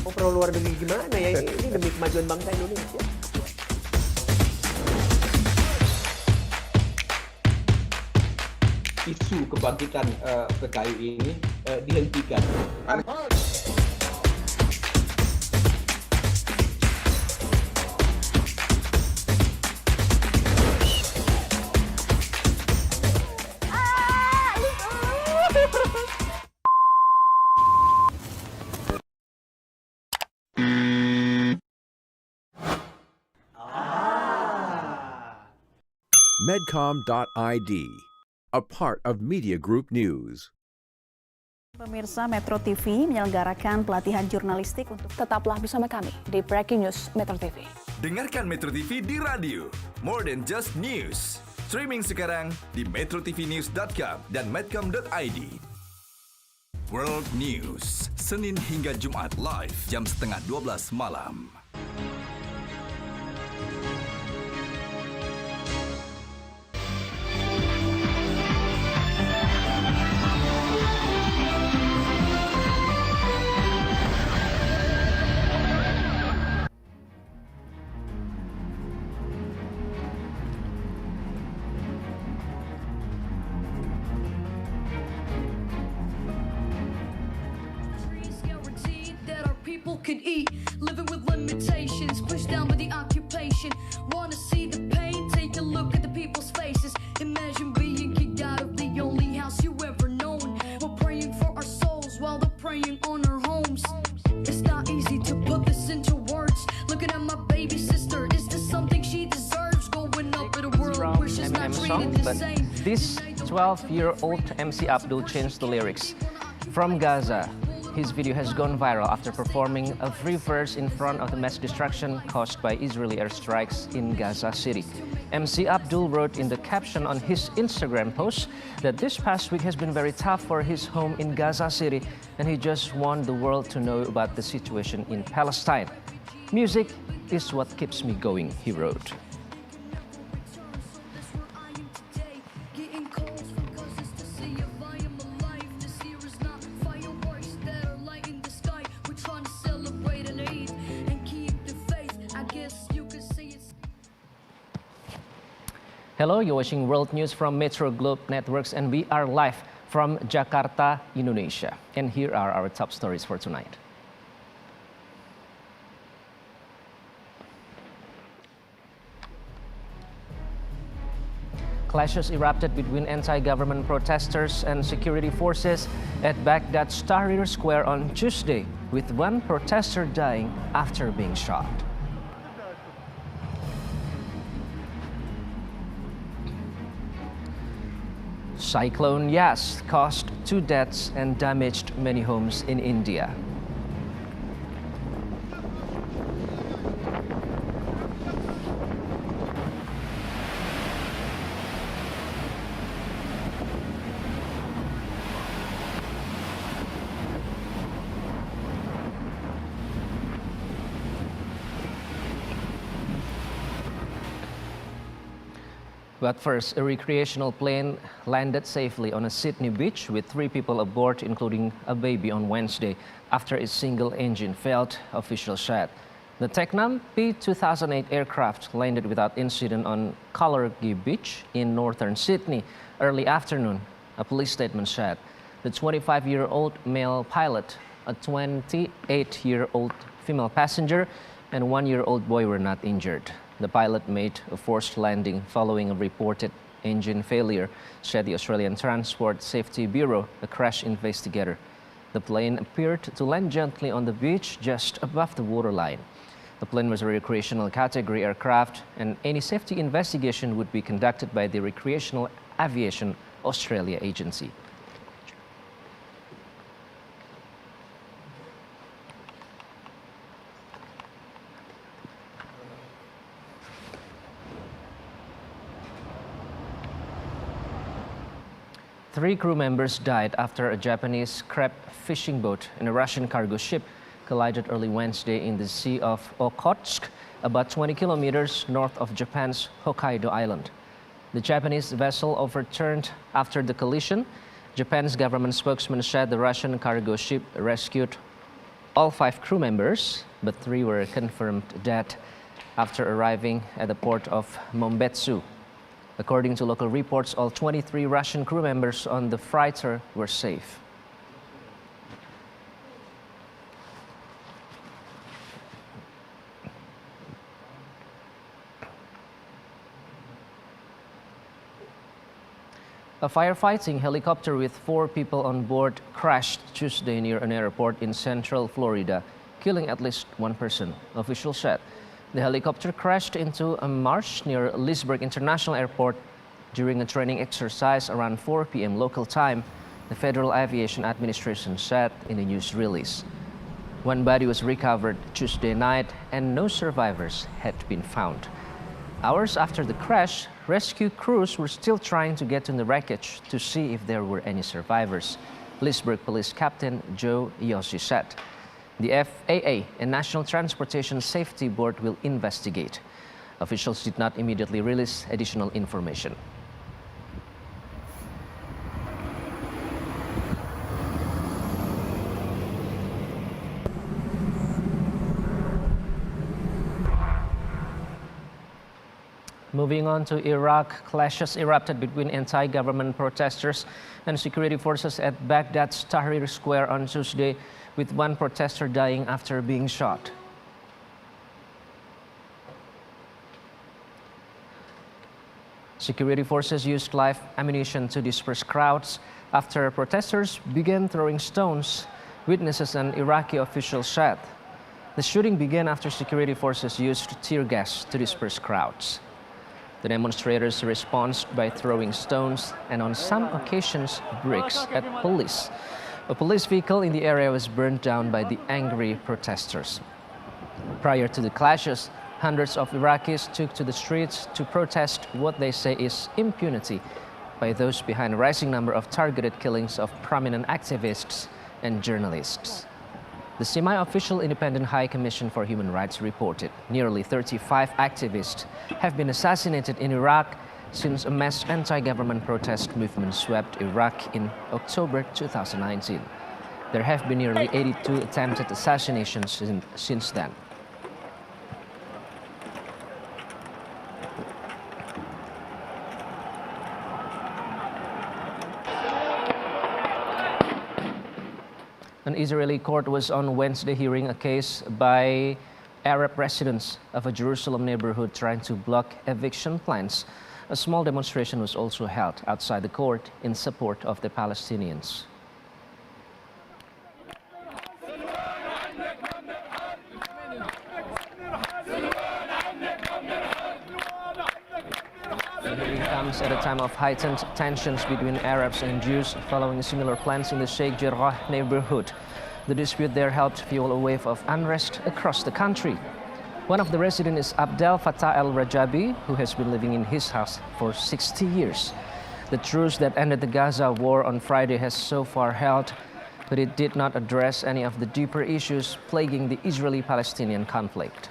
Mau pro luar negeri gimana ya? Ini demi kemajuan bangsa Indonesia. Isu kebangkitan PKI ini dihentikan. Medcom.id, a part of Media Group News. Pemirsa, Metro TV menyelenggarakan pelatihan jurnalistik untuk tetaplah bersama kami di Breaking News Metro TV. Dengarkan Metro TV di radio, more than just news. Streaming sekarang di metrotvnews.com dan medcom.id. World News, Senin hingga Jumat live jam 11:30 malam. Could eat, living with limitations, pushed down by the occupation. Wanna see the pain? Take a look at the people's faces. Imagine being kicked out of the only house you ever known. We're praying for our souls while they're preying on our homes. It's not easy to put this into words. Looking at my baby sister, is this something she deserves? Going up in a world where she's not treated the same. This 12-year-old MC Abdul changed the lyrics. From Gaza, his video has gone viral after performing a free verse in front of the mass destruction caused by Israeli airstrikes in Gaza City. MC Abdul wrote in the caption on his Instagram post that this past week has been very tough for his home in Gaza City, and he just want the world to know about the situation in Palestine. Music is what keeps me going, he wrote. Hello, you're watching World News from Metro Globe Networks, and we are live from Jakarta, Indonesia. And here are our top stories for tonight. Clashes erupted between anti-government protesters and security forces at Baghdad's Tahrir Square on Tuesday, with one protester dying after being shot. Cyclone Yas caused 2 deaths and damaged many homes in India. But first, a recreational plane landed safely on a Sydney beach with 3 people aboard, including a baby, on Wednesday after its single engine failed, officials said. The Tecnam P2008 aircraft landed without incident on Kalergi Beach in northern Sydney early afternoon, a police statement said. The 25-year-old male pilot, a 28-year-old female passenger, and 1-year-old boy were not injured. The pilot made a forced landing following a reported engine failure, said the Australian Transport Safety Bureau, a crash investigator. The plane appeared to land gently on the beach just above the waterline. The plane was a recreational category aircraft, and any safety investigation would be conducted by the Recreational Aviation Australia Agency. Three crew members died after a Japanese crab fishing boat and a Russian cargo ship collided early Wednesday in the Sea of Okhotsk, about 20 kilometers north of Japan's Hokkaido Island. The Japanese vessel overturned after the collision. Japan's government spokesman said the Russian cargo ship rescued all 5 crew members, but 3 were confirmed dead after arriving at the port of Mombetsu. According to local reports, all 23 Russian crew members on the freighter were safe. A firefighting helicopter with 4 people on board crashed Tuesday near an airport in central Florida, killing at least 1 person, officials said. The helicopter crashed into a marsh near Leesburg International Airport during a training exercise around 4 p.m. local time, the Federal Aviation Administration said in a news release. 1 body was recovered Tuesday night and no survivors had been found. Hours after the crash, rescue crews were still trying to get to the wreckage to see if there were any survivors, Leesburg Police Captain Joe Yossi said. The FAA and National Transportation Safety Board will investigate. Officials did not immediately release additional information. Moving on to Iraq, clashes erupted between anti-government protesters and security forces at Baghdad's Tahrir Square on Tuesday, with 1 protester dying after being shot. Security forces used live ammunition to disperse crowds after protesters began throwing stones, witnesses and Iraqi officials said. The shooting began after security forces used tear gas to disperse crowds. The demonstrators responded by throwing stones and on some occasions bricks at police. A police vehicle in the area was burned down by the angry protesters. Prior to the clashes, hundreds of Iraqis took to the streets to protest what they say is impunity by those behind a rising number of targeted killings of prominent activists and journalists. The semi-official Independent High Commission for Human Rights reported nearly 35 activists have been assassinated in Iraq since a mass anti-government protest movement swept Iraq in October 2019. There have been nearly 82 attempted assassinations since then. An Israeli court was on Wednesday hearing a case by Arab residents of a Jerusalem neighborhood trying to block eviction plans. A small demonstration was also held outside the court in support of the Palestinians. The hearing comes at a time of heightened tensions between Arabs and Jews following similar plans in the Sheikh Jarrah neighborhood. The dispute there helped fuel a wave of unrest across the country. One of the residents is Abdel Fattah el-Rajabi, who has been living in his house for 60 years. The truce that ended the Gaza war on Friday has so far held, but it did not address any of the deeper issues plaguing the Israeli-Palestinian conflict.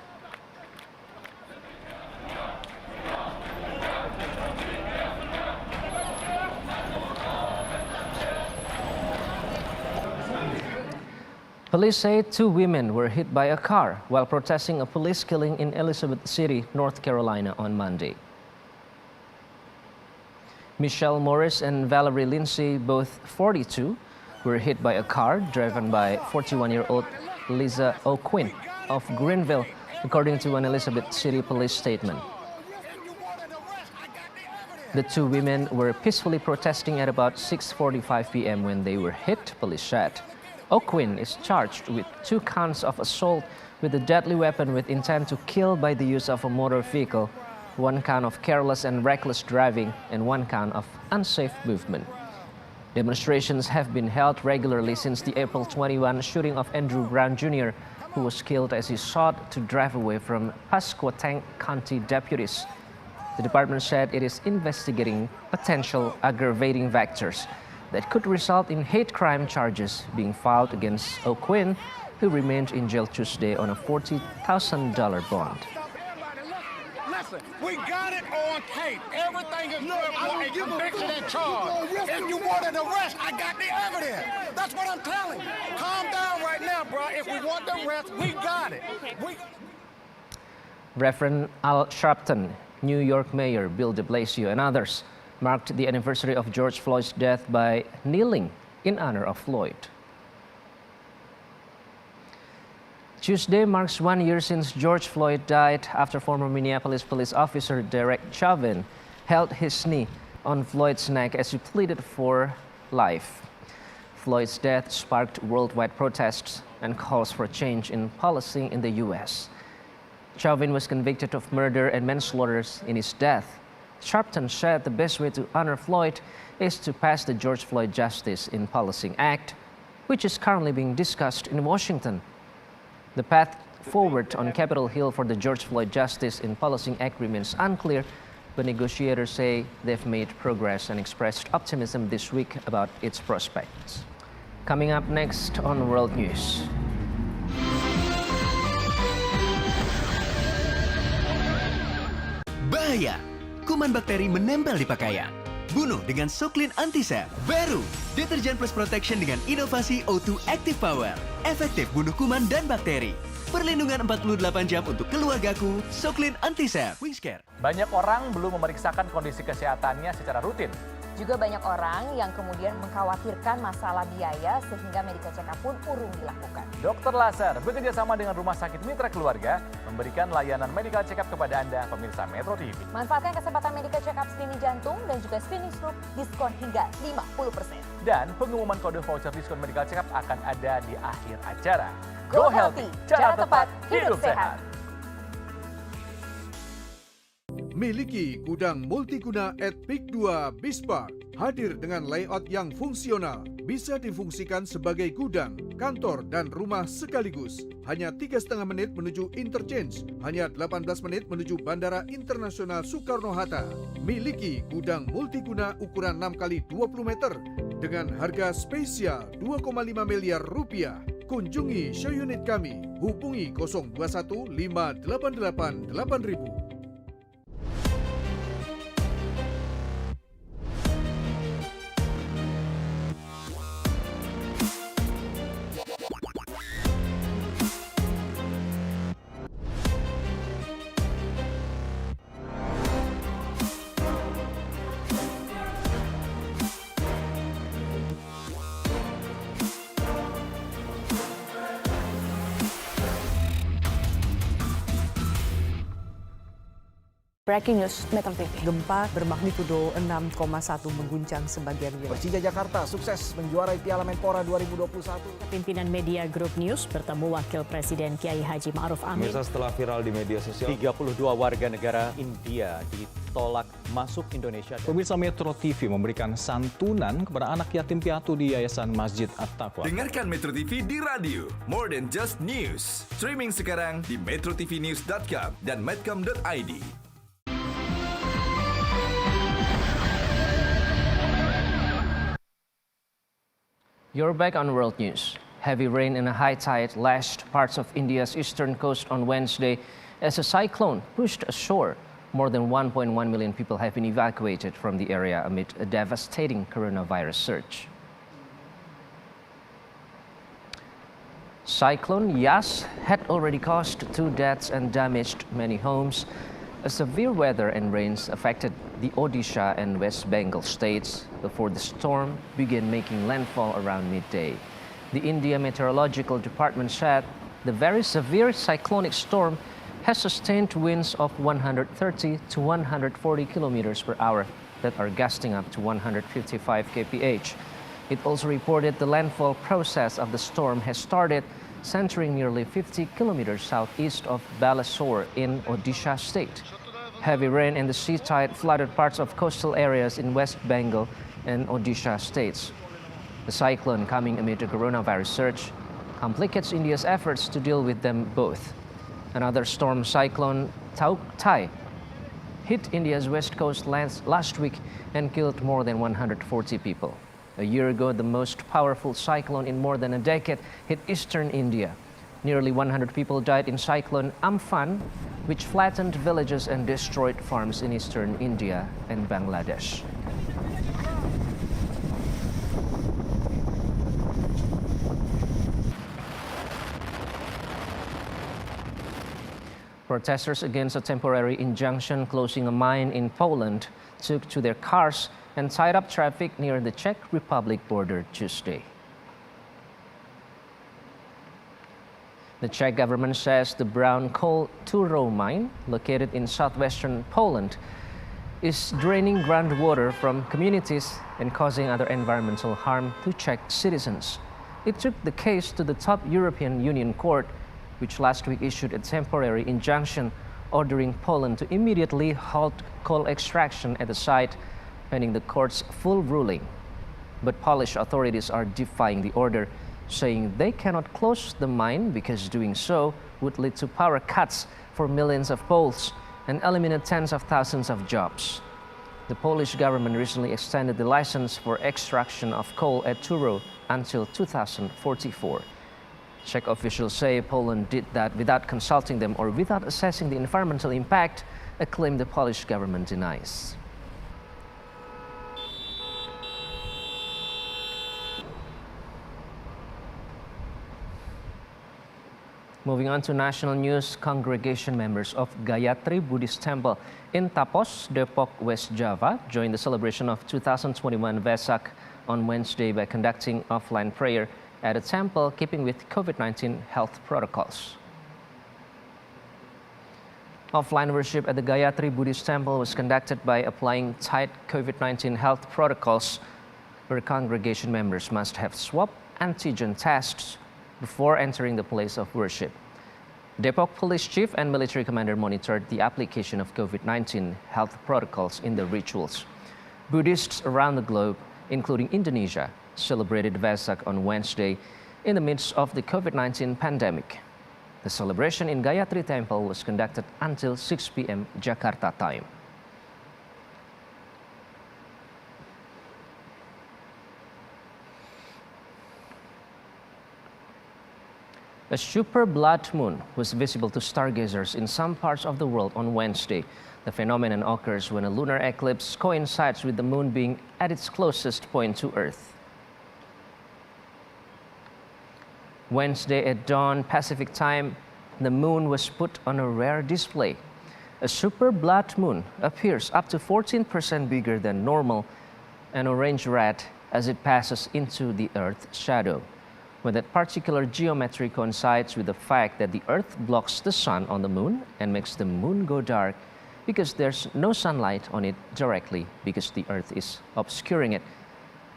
Police say 2 women were hit by a car while protesting a police killing in Elizabeth City, North Carolina on Monday. Michelle Morris and Valerie Lindsay, both 42, were hit by a car driven by 41-year-old Lisa O'Quinn of Greenville, according to an Elizabeth City police statement. The 2 women were peacefully protesting at about 6:45 p.m. when they were hit, police said. O'Quinn is charged with 2 counts of assault with a deadly weapon with intent to kill by the use of a motor vehicle, 1 count of careless and reckless driving, and 1 count of unsafe movement. Demonstrations have been held regularly since the April 21 shooting of Andrew Brown Jr., who was killed as he sought to drive away from Pasquotank County deputies. The department said it is investigating potential aggravating factors that could result in hate crime charges being filed against O'Quinn, who remained in jail Tuesday on a $40,000 bond. listen. We got it on tape. Everything is good for a conviction and charge. If you want an arrest, I got the evidence. That's what I'm telling you. Calm down right now, bro. If we want the arrest, we got it. Reverend Al Sharpton, New York Mayor Bill de Blasio, and others marked the anniversary of George Floyd's death by kneeling in honor of Floyd. Tuesday marks 1 year since George Floyd died after former Minneapolis police officer Derek Chauvin held his knee on Floyd's neck as he pleaded for life. Floyd's death sparked worldwide protests and calls for change in policy in the U.S. Chauvin was convicted of murder and manslaughter in his death. Sharpton said the best way to honor Floyd is to pass the George Floyd Justice in Policing Act, which is currently being discussed in Washington. The path forward on Capitol Hill for the George Floyd Justice in Policing Act remains unclear, but negotiators say they've made progress and expressed optimism this week about its prospects. Coming up next on World News. Bahaya! Kuman bakteri menempel di pakaian. Bunuh dengan Soklin Antisep. Baru, deterjen plus protection dengan inovasi O2 Active Power. Efektif bunuh kuman dan bakteri. Perlindungan 48 jam untuk keluargaku, Soklin Antisep. Wingscare. Banyak orang belum memeriksakan kondisi kesehatannya secara rutin. Juga banyak orang yang kemudian mengkhawatirkan masalah biaya sehingga medical check-up pun urung dilakukan. Dr. Laser bekerja sama dengan Rumah Sakit Mitra Keluarga memberikan layanan medical check-up kepada Anda, pemirsa Metro TV. Manfaatkan kesempatan medical check-up screening jantung dan juga screening stroke diskon hingga 50%. Dan pengumuman kode voucher diskon medical check-up akan ada di akhir acara. Go Healthy, cara tepat, hidup sehat. Miliki gudang multiguna at Peak 2 Bispark. Hadir dengan layout yang fungsional. Bisa difungsikan sebagai gudang, kantor, dan rumah sekaligus. Hanya 3,5 menit menuju interchange. Hanya 18 menit menuju Bandara Internasional Soekarno-Hatta. Miliki gudang multiguna ukuran 6x20 meter. Dengan harga spesial 2,5 miliar rupiah. Kunjungi show unit kami. Hubungi 021 588 8000. Breaking News Metro TV. Gempa bermagnitudo 6,1 mengguncang sebagian wilayah. Persija Jakarta sukses menjuarai Piala Menpora 2021. Pimpinan Media Group News bertemu Wakil Presiden Kiai Haji Ma'ruf Amin. Pemirsa, setelah viral di media sosial, 32 warga negara India ditolak masuk Indonesia. Pemirsa, Metro TV memberikan santunan kepada anak yatim piatu di Yayasan Masjid At-Taqwa. Dengarkan Metro TV di radio. More than just news. Streaming sekarang di metrotvnews.com dan medcom.id. You're back on World News. Heavy rain and a high tide lashed parts of India's eastern coast on Wednesday as a cyclone pushed ashore. More than 1.1 million people have been evacuated from the area amid a devastating coronavirus surge. Cyclone Yas had already caused 2 deaths and damaged many homes. A severe weather and rains affected the Odisha and West Bengal states before the storm began making landfall around midday. The India Meteorological Department said the very severe cyclonic storm has sustained winds of 130 to 140 kilometers per hour that are gusting up to 155 kph. It also reported the landfall process of the storm has started, centering nearly 50 kilometers southeast of Balasore in Odisha state. Heavy rain and the sea tide flooded parts of coastal areas in West Bengal and Odisha states. The cyclone, coming amid a coronavirus surge, complicates India's efforts to deal with them both. Another storm cyclone, Tauktai, hit India's west coast last week and killed more than 140 people. A year ago, the most powerful cyclone in more than a decade hit eastern India. Nearly 100 people died in Cyclone Amphan which flattened villages and destroyed farms in eastern India and Bangladesh. Protesters against a temporary injunction closing a mine in Poland took to their cars and tied up traffic near the Czech Republic border Tuesday. The Czech government says the brown coal Turów mine, located in southwestern Poland, is draining groundwater from communities and causing other environmental harm to Czech citizens. It took the case to the top European Union Court, which last week issued a temporary injunction ordering Poland to immediately halt coal extraction at the site, pending the court's full ruling. But Polish authorities are defying the order, saying they cannot close the mine because doing so would lead to power cuts for millions of Poles and eliminate tens of thousands of jobs. The Polish government recently extended the license for extraction of coal at Turów until 2044. Czech officials say Poland did that without consulting them or without assessing the environmental impact, a claim the Polish government denies. Moving on to national news, congregation members of Gayatri Buddhist Temple in Tapos, Depok, West Java joined the celebration of 2021 Vesak on Wednesday by conducting offline prayer at a temple, keeping with COVID-19 health protocols. Offline worship at the Gayatri Buddhist Temple was conducted by applying tight COVID-19 health protocols, where congregation members must have swab antigen tests before entering the place of worship. Depok Police Chief and Military Commander monitored the application of COVID-19 health protocols in the rituals. Buddhists around the globe, including Indonesia, celebrated Vesak on Wednesday in the midst of the COVID-19 pandemic. The celebration in Gayatri Temple was conducted until 6 p.m. Jakarta time. A super blood moon was visible to stargazers in some parts of the world on Wednesday. The phenomenon occurs when a lunar eclipse coincides with the moon being at its closest point to Earth. Wednesday at dawn Pacific time, the moon was put on a rare display. A super blood moon appears up to 14% bigger than normal and orange-red as it passes into the Earth's shadow. When that particular geometry coincides with the fact that the Earth blocks the sun on the moon and makes the moon go dark because there's no sunlight on it directly because the Earth is obscuring it,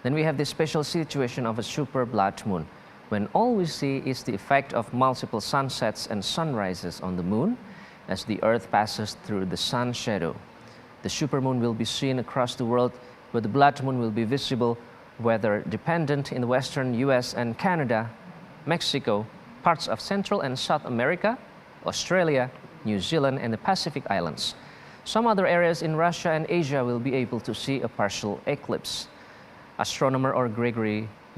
then we have this special situation of a super blood moon, when all we see is the effect of multiple sunsets and sunrises on the moon as the Earth passes through the sun shadow. The supermoon will be seen across the world, but the blood moon will be visible weather-dependent in the western US and Canada, Mexico, parts of Central and South America, Australia, New Zealand, and the Pacific Islands. Some other areas in Russia and Asia will be able to see a partial eclipse. Astronomer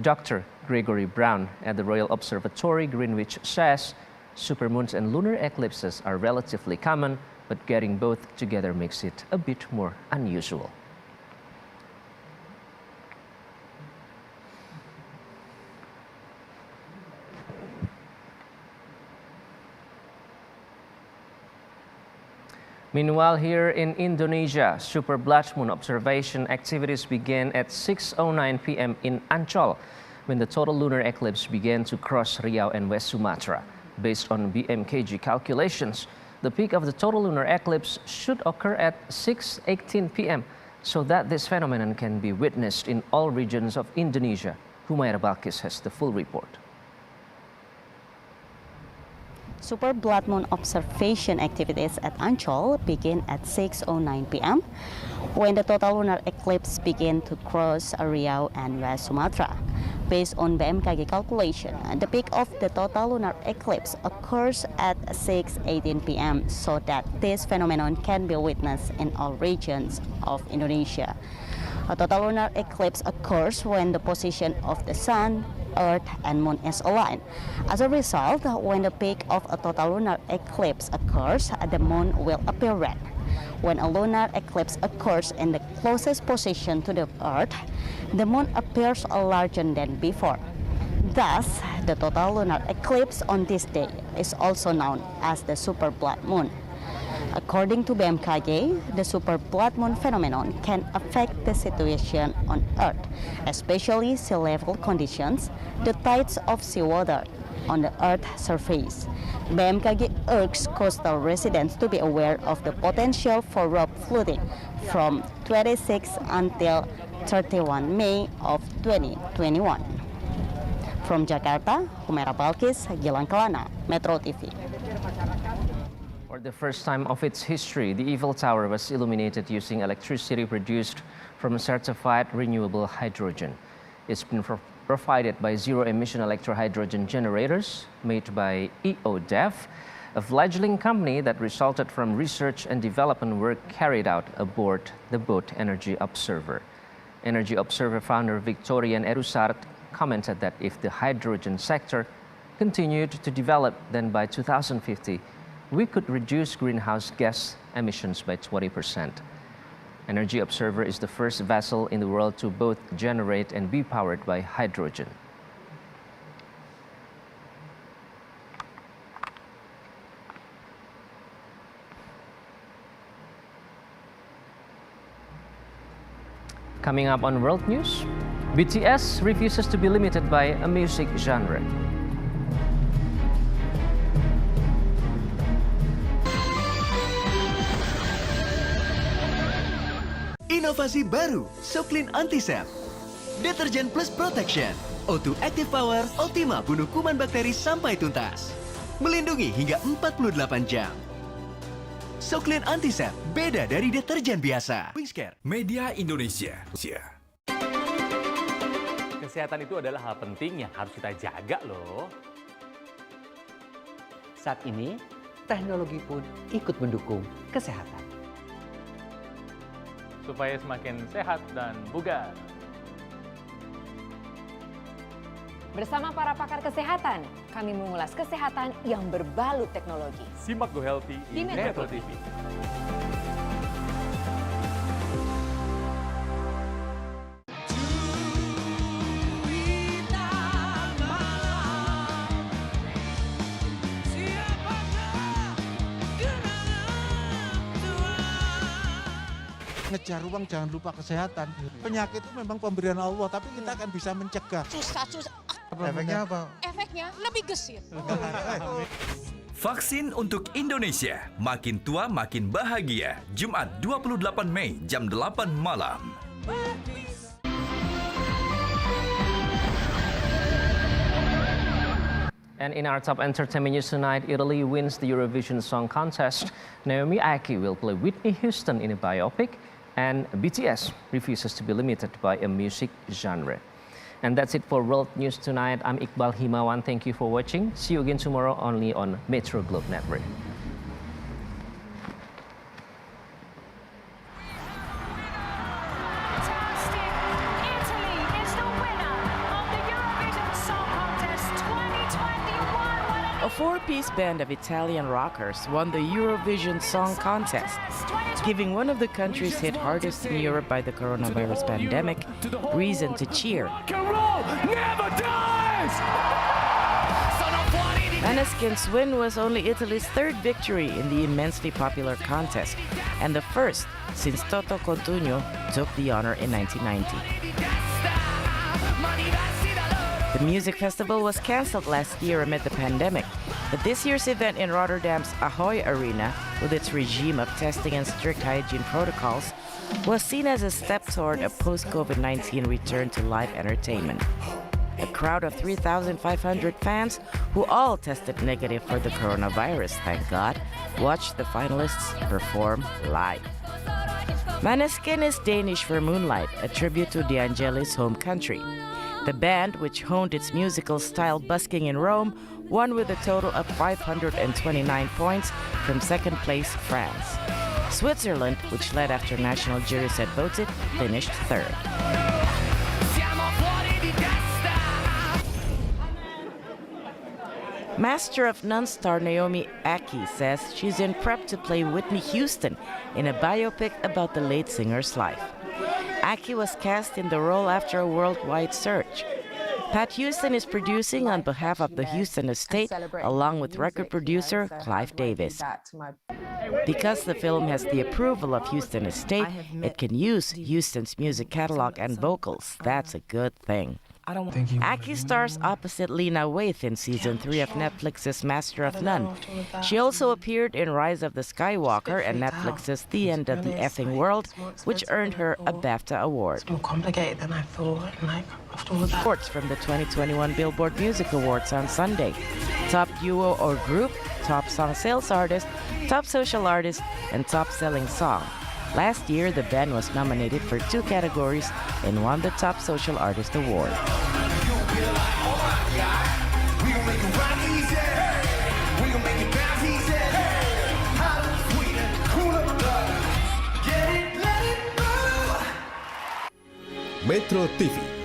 Dr. Gregory Brown at the Royal Observatory Greenwich says supermoons and lunar eclipses are relatively common, but getting both together makes it a bit more unusual. Meanwhile, here in Indonesia, super blood moon observation activities began at 6:09 p.m. in Ancol, when the total lunar eclipse began to cross Riau and West Sumatra. Based on BMKG calculations, the peak of the total lunar eclipse should occur at 6:18 p.m. so that this phenomenon can be witnessed in all regions of Indonesia. Humayra Balkis has the full report. Super blood moon observation activities at Ancol begin at 6:09 p.m. when the total lunar eclipse began to cross Riau and West Sumatra. Based on BMKG calculation, the peak of the total lunar eclipse occurs at 6:18 p.m. so that this phenomenon can be witnessed in all regions of Indonesia. A total lunar eclipse occurs when the position of the sun, Earth and Moon is aligned. As a result, when the peak of a total lunar eclipse occurs, the Moon will appear red. When a lunar eclipse occurs in the closest position to the Earth, the Moon appears larger than before. Thus, the total lunar eclipse on this day is also known as the super blood moon. According to BMKG, the super blood moon phenomenon can affect the situation on Earth, especially sea level conditions, the tides of seawater on the Earth's surface. BMKG urges coastal residents to be aware of the potential for rock flooding from 26 until 31 May of 2021. From Jakarta, Humaira Balkis, Gilang Kelana, Metro TV. For the first time of its history, the Eiffel Tower was illuminated using electricity produced from certified renewable hydrogen. It's been provided by zero-emission electrohydrogen generators made by EODev, a fledgling company that resulted from research and development work carried out aboard the boat Energy Observer. Energy Observer founder Victorian Erusart commented that if the hydrogen sector continued to develop, then by 2050, we could reduce greenhouse gas emissions by 20%. Energy Observer is the first vessel in the world to both generate and be powered by hydrogen. Coming up on World News, BTS refuses to be limited by a music genre. Inovasi baru, Soklin Antisep. Deterjen plus protection. O2 Active Power Ultima bunuh kuman bakteri sampai tuntas. Melindungi hingga 48 jam. Soklin Antisep beda dari deterjen biasa. Wingscare. Media Indonesia. Kesehatan itu adalah hal penting yang harus kita jaga loh. Saat ini, teknologi pun ikut mendukung kesehatan. Supaya semakin sehat dan bugar. Bersama para pakar kesehatan, kami mengulas kesehatan yang berbalut teknologi. Simak Go Healthy di Metro TV. Ngejar uang jangan lupa kesehatan. Penyakit itu memang pemberian Allah, tapi kita akan bisa mencegah. Susah. Efeknya apa? Efeknya lebih gesit. Vaksin untuk Indonesia, makin tua makin bahagia. Jumat 28 Mei jam 8 malam. And in our top entertainment news tonight, Italy wins the Eurovision Song Contest. Naomi Aki will play Whitney Houston in a biopic, and BTS refuses to be limited by a music genre. And that's it for World News tonight. I'm Iqbal Himawan. Thank you for watching. See you again tomorrow only on Metro Globe Network. A four-piece band of Italian rockers won the Eurovision Song Contest, giving one of the countries hit hardest in Europe by the coronavirus pandemic reason to cheer. Maneskin's win was only Italy's third victory in the immensely popular contest, and the first since Toto Cutugno took the honor in 1990. The music festival was cancelled last year amid the pandemic, but this year's event in Rotterdam's Ahoy Arena, with its regime of testing and strict hygiene protocols, was seen as a step toward a post-COVID-19 return to live entertainment. A crowd of 3,500 fans, who all tested negative for the coronavirus, thank God, watched the finalists perform live. Maneskin is Danish for Moonlight, a tribute to De Angelis' home country. The band, which honed its musical style busking in Rome, won with a total of 529 points from second place France. Switzerland, which led after national juries had voted, finished third. Master of None star Naomi Ackie says she's in prep to play Whitney Houston in a biopic about the late singer's life. Ackie was cast in the role after a worldwide search. Pat Houston is producing on behalf of the Houston estate, along with record producer Clive Davis. Because the film has the approval of Houston estate, it can use Houston's music catalog and vocals. That's a good thing. Ackie stars opposite Lena Waithe in season 3 of Netflix's Master of None. She also appeared in Rise of the Skywalker and Netflix's The End of the Effing World, which earned her a BAFTA award. It's more complicated than I thought. After all that. Reports from the 2021 Billboard Music Awards on Sunday. Top duo or group, top song sales artist, top social artist, and top selling song. Last year, the band was nominated for 2 categories and won the Top Social Artist Award. Metro TV.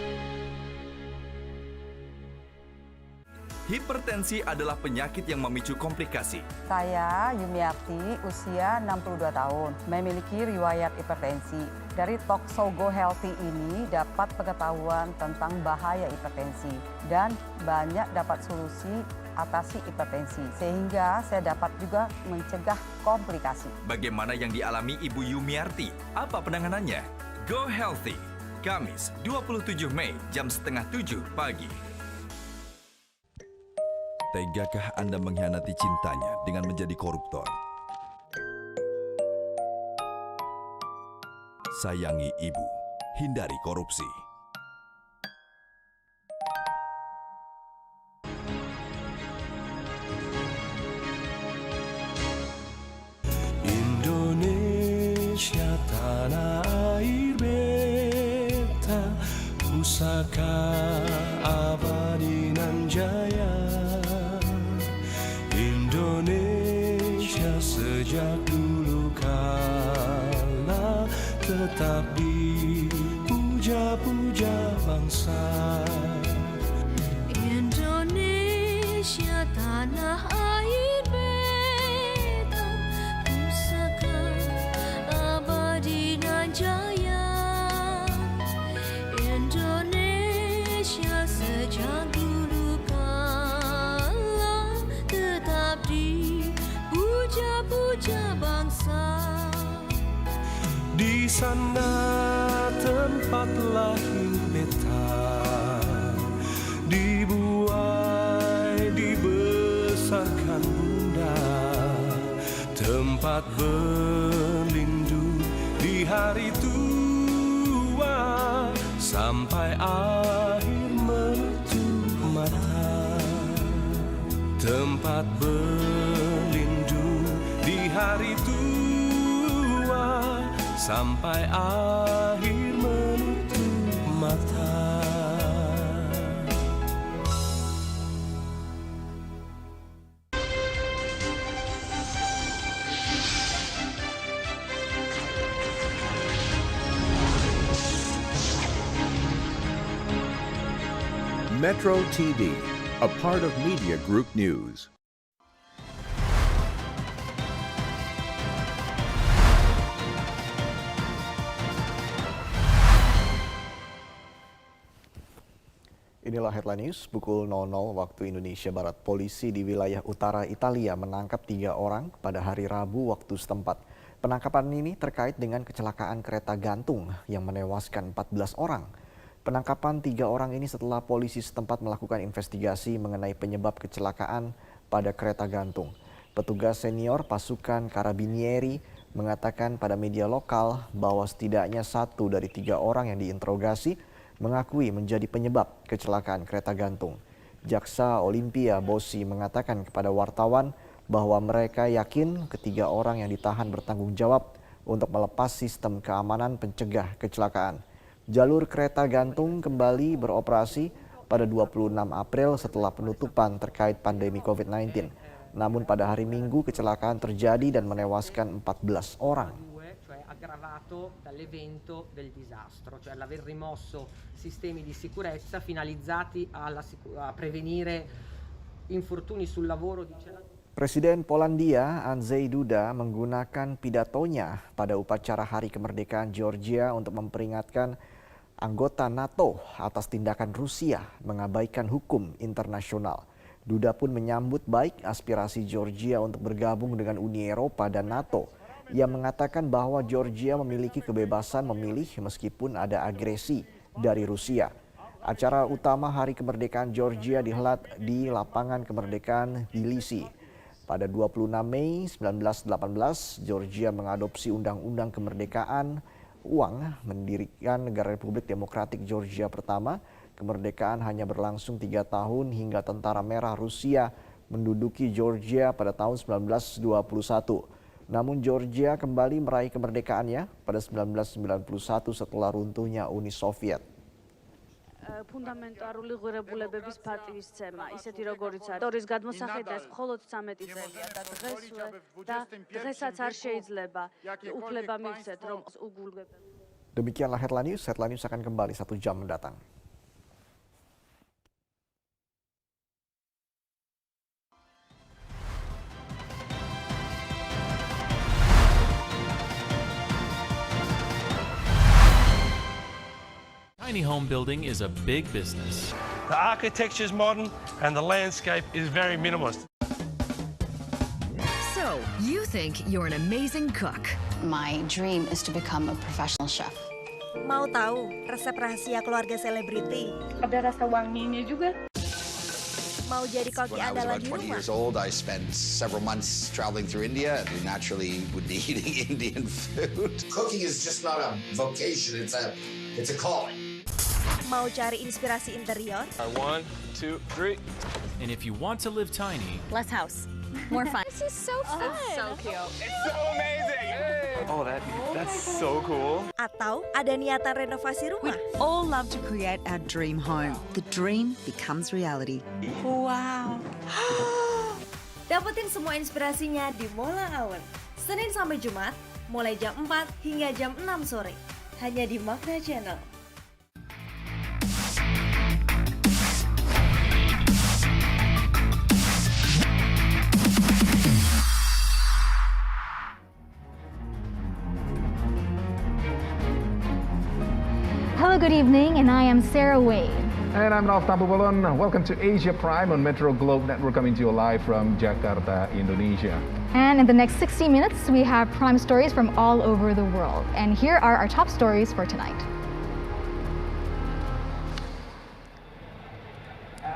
Hipertensi adalah penyakit yang memicu komplikasi. Saya Yumiarti, usia 62 tahun, memiliki riwayat hipertensi. Dari talk show Go Healthy ini dapat pengetahuan tentang bahaya hipertensi dan banyak dapat solusi atasi hipertensi, sehingga saya dapat juga mencegah komplikasi. Bagaimana yang dialami Ibu Yumiarti? Apa penanganannya? Go Healthy, Kamis 27 Mei jam 6:30 pagi. Tegakah Anda mengkhianati cintanya dengan menjadi koruptor? Sayangi ibu, hindari korupsi. Indonesia tanah air beta, pusaka abadi nan jaya. Indonesia sejak dulu kala tetap dipuja-puja bangsa. Indonesia tanah air beta, pusaka abadi nan jaya. Indonesia sejak dulu kala tetap dipuja-puja bangsa. Di sana tempat lahir beta, dibuai dibesarkan bunda, tempat berlindung di hari tua sampai akhir menutup mata, tempat berlindung di hari tua sampai akhir menutup mata. Metro TV, a part of Media Group News. Inilah headline news pukul 00 waktu Indonesia Barat. Polisi di wilayah utara Italia menangkap 3 orang pada hari Rabu waktu setempat. Penangkapan ini terkait dengan kecelakaan kereta gantung yang menewaskan 14 orang. Penangkapan 3 orang ini setelah polisi setempat melakukan investigasi mengenai penyebab kecelakaan pada kereta gantung. Petugas senior pasukan Carabinieri mengatakan pada media lokal bahwa setidaknya 1 dari 3 orang yang diinterogasi mengakui menjadi penyebab kecelakaan kereta gantung. Jaksa Olimpia Bossi mengatakan kepada wartawan bahwa mereka yakin ketiga orang yang ditahan bertanggung jawab untuk melepas sistem keamanan pencegah kecelakaan. Jalur kereta gantung kembali beroperasi pada 26 April setelah penutupan terkait pandemi COVID-19. Namun pada hari Minggu kecelakaan terjadi dan menewaskan 14 orang. Aggravato dall'evento del disastro, cioè l'aver rimosso sistemi di sicurezza finalizzati a prevenire infortuni sul lavoro. Presiden Polandia Andrzej Duda menggunakan pidatonya pada upacara Hari Kemerdekaan Georgia untuk memperingatkan anggota NATO atas tindakan Rusia mengabaikan hukum internasional. Duda pun menyambut baik aspirasi Georgia untuk bergabung dengan Uni Eropa dan NATO. Ia mengatakan bahwa Georgia memiliki kebebasan memilih meskipun ada agresi dari Rusia. Acara utama Hari Kemerdekaan Georgia dihelat di Lapangan Kemerdekaan Tbilisi. Pada 26 Mei 1918, Georgia mengadopsi Undang-Undang Kemerdekaan uang mendirikan Negara Republik Demokratik Georgia pertama. Kemerdekaan hanya berlangsung 3 tahun hingga Tentara Merah Rusia menduduki Georgia pada tahun 1921. Namun Georgia kembali meraih kemerdekaannya pada 1991 setelah runtuhnya Uni Soviet. Ფუნდამენტალური ღირებულებების პატივისცემა, ისეთი როგორიც არის. ტორის გადმოსახედას მხოლოდ 13 წელია და დღესაც არ შეიძლება უფლება მივცეთ, რომ უგულგებელ. Demikianlah Headline News. Headline News akan kembali 1 jam mendatang. Tiny home building is a big business. The architecture is modern and the landscape is very minimalist. So, you think you're an amazing cook. My dream is to become a professional chef. Mau tahu resep rahasia keluarga selebriti? Ada rasa wanginya juga. Mau jadi koki andalan di rumah? When I was about 20 years old, I spent several months traveling through India. We naturally would be eating Indian food. Cooking is just not a vocation, it's a calling. Mau cari inspirasi interior? 1, 2, 3. And if you want to live tiny, Less house, more fun. This is so fun. It's so cute. It's so amazing! Oh, that's so cool. Atau ada niatan renovasi rumah? All love to create our dream home. The dream becomes reality. Wow. Dapetin semua inspirasinya di Mola Hour. Senin sampai Jumat, mulai jam 4 hingga jam 6 sore. Hanya di Magna Channel. Hello, good evening, and I am Sarah Wade. And I'm Ralph Tampubolon. Welcome to Asia Prime on Metro Globe Network, coming to you live from Jakarta, Indonesia. And in the next 60 minutes, we have prime stories from all over the world. And here are our top stories for tonight.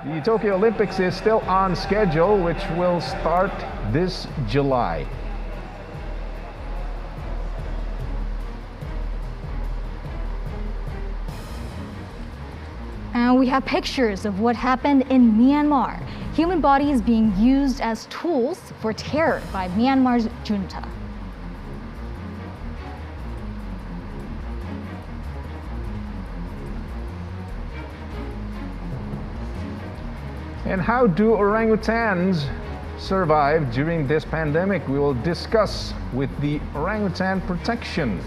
The Tokyo Olympics is still on schedule, which will start this July. And we have pictures of what happened in Myanmar. Human bodies being used as tools for terror by Myanmar's junta. And how do orangutans survive during this pandemic? We will discuss with the Orangutan Protection.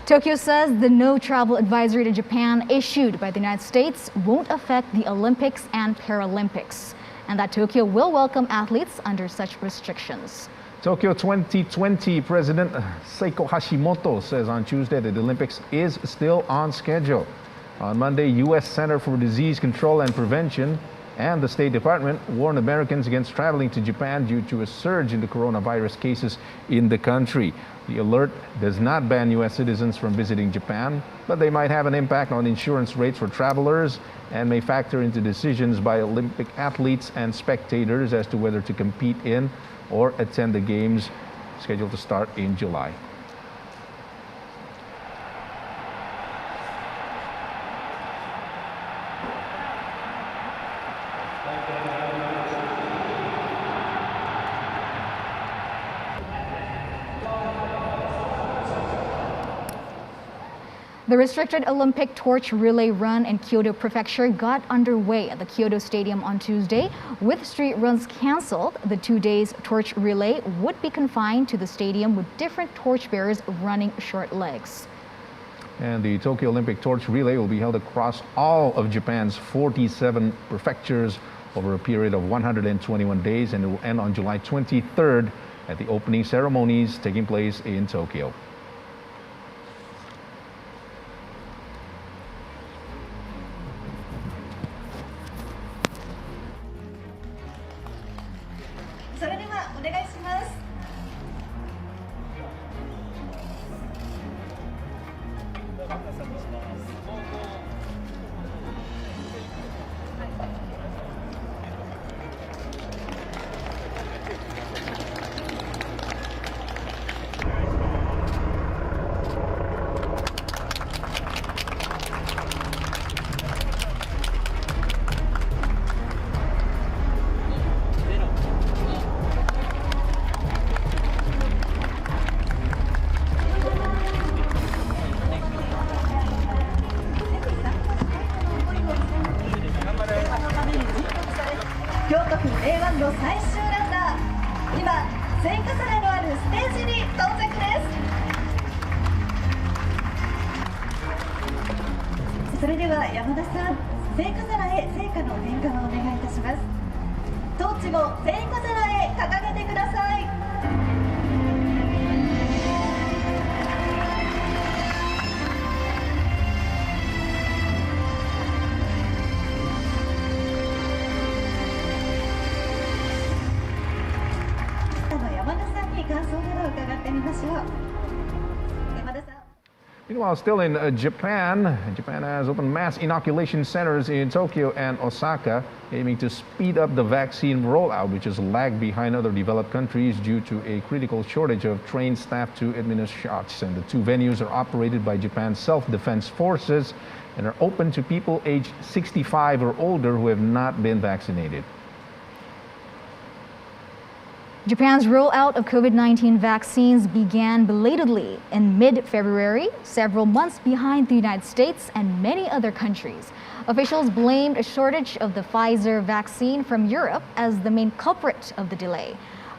Tokyo says the no travel advisory to Japan issued by the United States won't affect the Olympics and Paralympics, and that Tokyo will welcome athletes under such restrictions. Tokyo 2020 President Seiko Hashimoto says on Tuesday that the Olympics is still on schedule. On Monday, U.S. Center for Disease Control and Prevention and the State Department warned Americans against traveling to Japan due to a surge in the coronavirus cases in the country. The alert does not ban U.S. citizens from visiting Japan, but they might have an impact on insurance rates for travelers and may factor into decisions by Olympic athletes and spectators as to whether to compete in or attend the games scheduled to start in July. The restricted Olympic torch relay run in Kyoto Prefecture got underway at the Kyoto Stadium on Tuesday. With street runs cancelled, the 2 days torch relay would be confined to the stadium with different torchbearers running short legs. And the Tokyo Olympic torch relay will be held across all of Japan's 47 prefectures over a period of 121 days, and it will end on July 23rd at the opening ceremonies taking place in Tokyo. Meanwhile, still in Japan has opened mass inoculation centers in Tokyo and Osaka, aiming to speed up the vaccine rollout, which has lagged behind other developed countries due to a critical shortage of trained staff to administer shots. And the two venues are operated by Japan's self-defense forces and are open to people aged 65 or older who have not been vaccinated. Japan's rollout of COVID-19 vaccines began belatedly in mid-February, several months behind the United States and many other countries. Officials blamed a shortage of the Pfizer vaccine from Europe as the main culprit of the delay.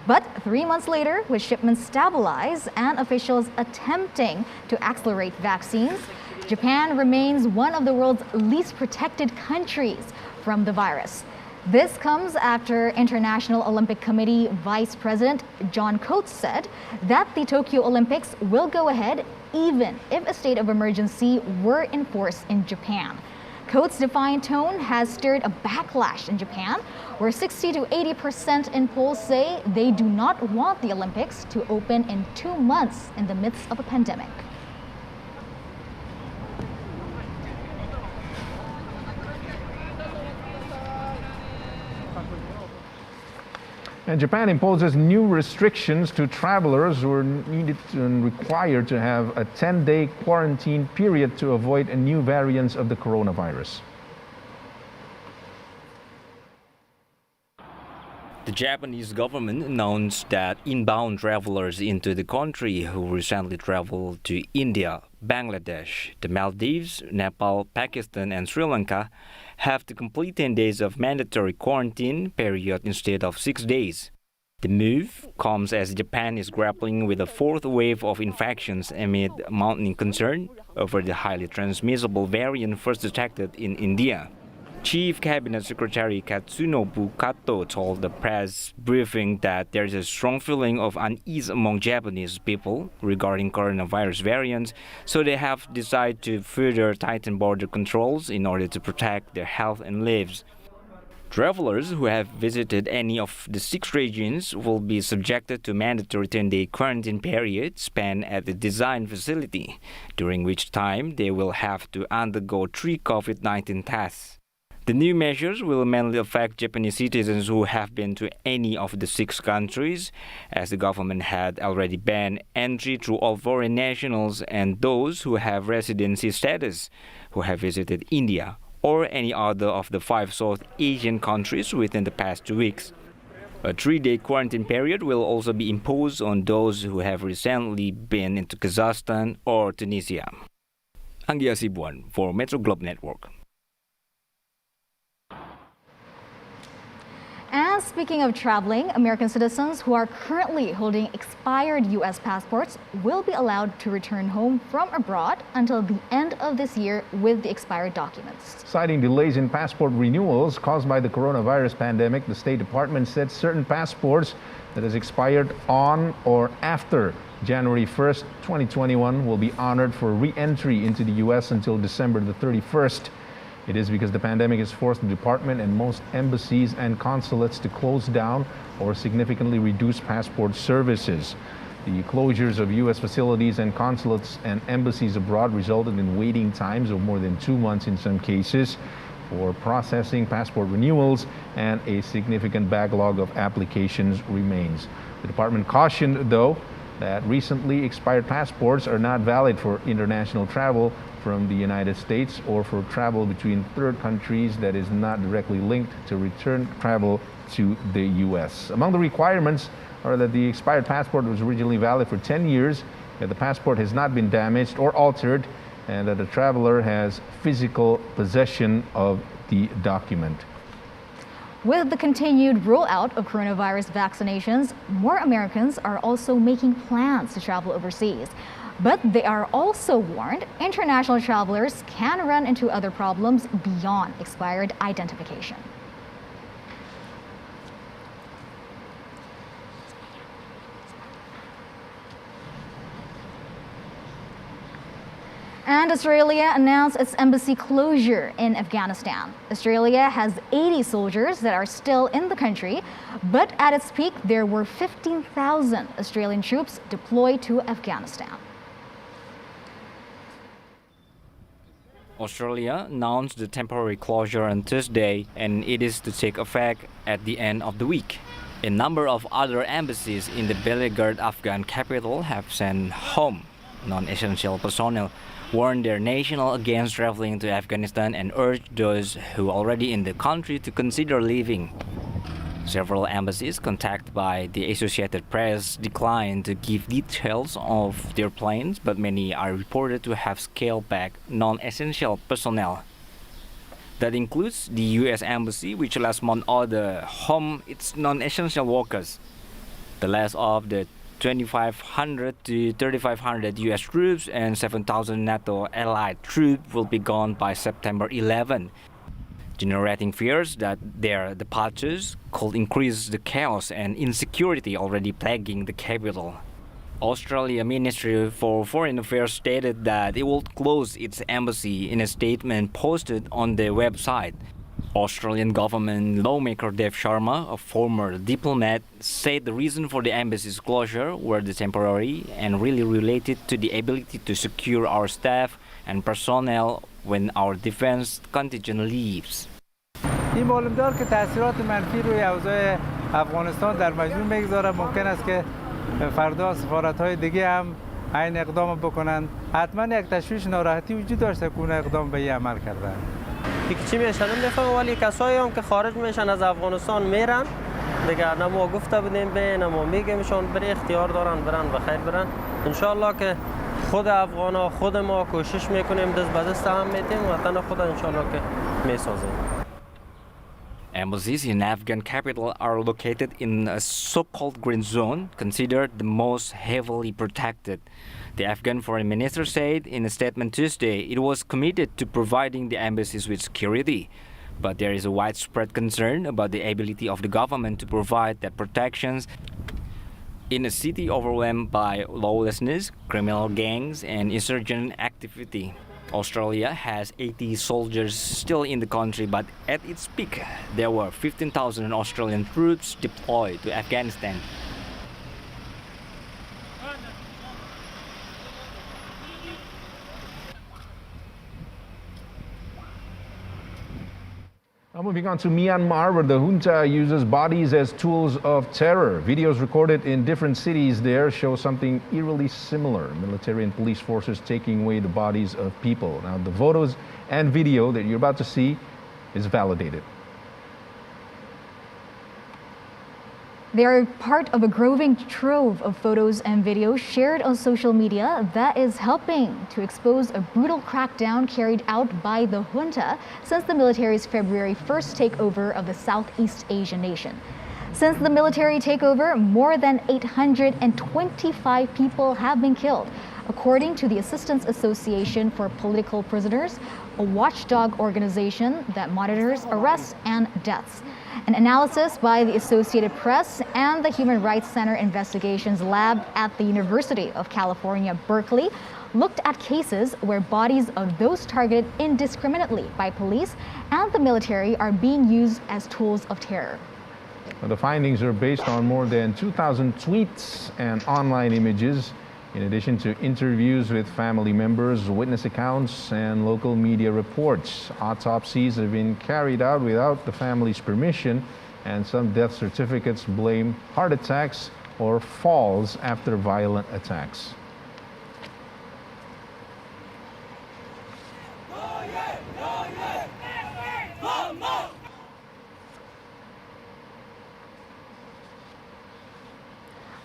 But 3 months later, with shipments stabilized and officials attempting to accelerate vaccines, Japan remains one of the world's least protected countries from the virus. This comes after International Olympic Committee Vice President John Coates said that the Tokyo Olympics will go ahead even if a state of emergency were enforced in Japan. Coates' defiant tone has stirred a backlash in Japan, where 60 to 80% in polls say they do not want the Olympics to open in 2 months in the midst of a pandemic. And Japan imposes new restrictions to travelers who are needed and required to have a 10-day quarantine period to avoid new variants of the coronavirus. The Japanese government announced that inbound travelers into the country who recently traveled to India, Bangladesh, the Maldives, Nepal, Pakistan, and Sri Lanka have to complete 10 days of mandatory quarantine period instead of 6 days. The move comes as Japan is grappling with a fourth wave of infections amid mounting concern over the highly transmissible variant first detected in India. Chief Cabinet Secretary Katsunobu Kato told the press briefing that there is a strong feeling of unease among Japanese people regarding coronavirus variants, so they have decided to further tighten border controls in order to protect their health and lives. Travelers who have visited any of the 6 regions will be subjected to mandatory 10-day quarantine period spent at the design facility, during which time they will have to undergo 3 COVID-19 tests. The new measures will mainly affect Japanese citizens who have been to any of the 6 countries, as the government had already banned entry to all foreign nationals and those who have residency status, who have visited India or any other of the 5 South Asian countries within the past 2 weeks. A 3-day quarantine period will also be imposed on those who have recently been into Kazakhstan or Tunisia. Anggia Sibuan for Metro Globe Network. And speaking of traveling, American citizens who are currently holding expired U.S. passports will be allowed to return home from abroad until the end of this year with the expired documents. Citing delays in passport renewals caused by the coronavirus pandemic, the State Department said certain passports that has expired on or after January 1st, 2021 will be honored for re-entry into the U.S. until December the 31st. It is because the pandemic has forced the department and most embassies and consulates to close down or significantly reduce passport services. The closures of U.S. facilities and consulates and embassies abroad resulted in waiting times of more than 2 months in some cases for processing passport renewals, and a significant backlog of applications remains. The department cautioned, though, that recently expired passports are not valid for international travel from the United States or for travel between third countries that is not directly linked to return travel to the U.S. Among the requirements are that the expired passport was originally valid for 10 years, that the passport has not been damaged or altered, and that the traveler has physical possession of the document. With the continued rollout of coronavirus vaccinations, more Americans are also making plans to travel overseas. But they are also warned international travelers can run into other problems beyond expired identification. And Australia announced its embassy closure in Afghanistan. Australia has 80 soldiers that are still in the country, but at its peak, there were 15,000 Australian troops deployed to Afghanistan. Australia announced the temporary closure on Thursday, and it is to take effect at the end of the week. A number of other embassies in the beleaguered Afghan capital have sent home non-essential personnel, warned their national against traveling to Afghanistan, and urged those who are already in the country to consider leaving. Several embassies contacted by the Associated Press declined to give details of their plans, but many are reported to have scaled back non-essential personnel. That includes the U.S. Embassy, which last month ordered home its non-essential workers. The last of the 2,500 to 3,500 U.S. troops and 7,000 NATO allied troops will be gone by September 11, generating fears that their departures could increase the chaos and insecurity already plaguing the capital. Australia Ministry for Foreign Affairs stated that it will close its embassy in a statement posted on their website. Australian government lawmaker Dev Sharma, a former diplomat, said the reason for the embassy's closure were the temporary and really related to the ability to secure our staff and personnel when our defense contingent leaves. این معلوم دار که تاثیرات منفی روی اوضاع افغانستان در مجموع میگذاره. ممکن است که فردا سفارت‌های دیگه هم این اقدام بکنند. حتما یک تشویش ناراحتی وجود داشته که اون اقدام به این عمل کردن. دیگه چی میشن نمیفهمم، ولی کسایی هم که خارج میشن از افغانستان میرن دیگه، نه ما گفته بودیم به، نه ما میگیمشون بره، اختیار دارن برن بخیر برن. ان شاء الله که خود افغانا خود ما کوشش میکنیم دست به دست هم میدیم وطن خود ان شاء الله که میسازیم. Embassies in Afghan capital are located in a so-called green zone, considered the most heavily protected. The Afghan foreign minister said in a statement Tuesday it was committed to providing the embassies with security. But there is a widespread concern about the ability of the government to provide that protections in a city overwhelmed by lawlessness, criminal gangs, and insurgent activity. Australia has 80 soldiers still in the country, but at its peak, there were 15,000 Australian troops deployed to Afghanistan. Now moving on to Myanmar, where the junta uses bodies as tools of terror. Videos recorded in different cities there show something eerily similar. Military and police forces taking away the bodies of people. Now the photos and video that you're about to see is validated. They are part of a growing trove of photos and videos shared on social media that is helping to expose a brutal crackdown carried out by the junta since the military's February 1st takeover of the Southeast Asian nation. Since the military takeover, more than 825 people have been killed, according to the Assistance Association for Political Prisoners, a watchdog organization that monitors arrests and deaths. An analysis by the Associated Press and the Human Rights Center Investigations Lab at the University of California, Berkeley, looked at cases where bodies of those targeted indiscriminately by police and the military are being used as tools of terror. The findings are based on more than 2,000 tweets and online images, in addition to interviews with family members, witness accounts, and local media reports. Autopsies have been carried out without the family's permission, and some death certificates blame heart attacks or falls after violent attacks.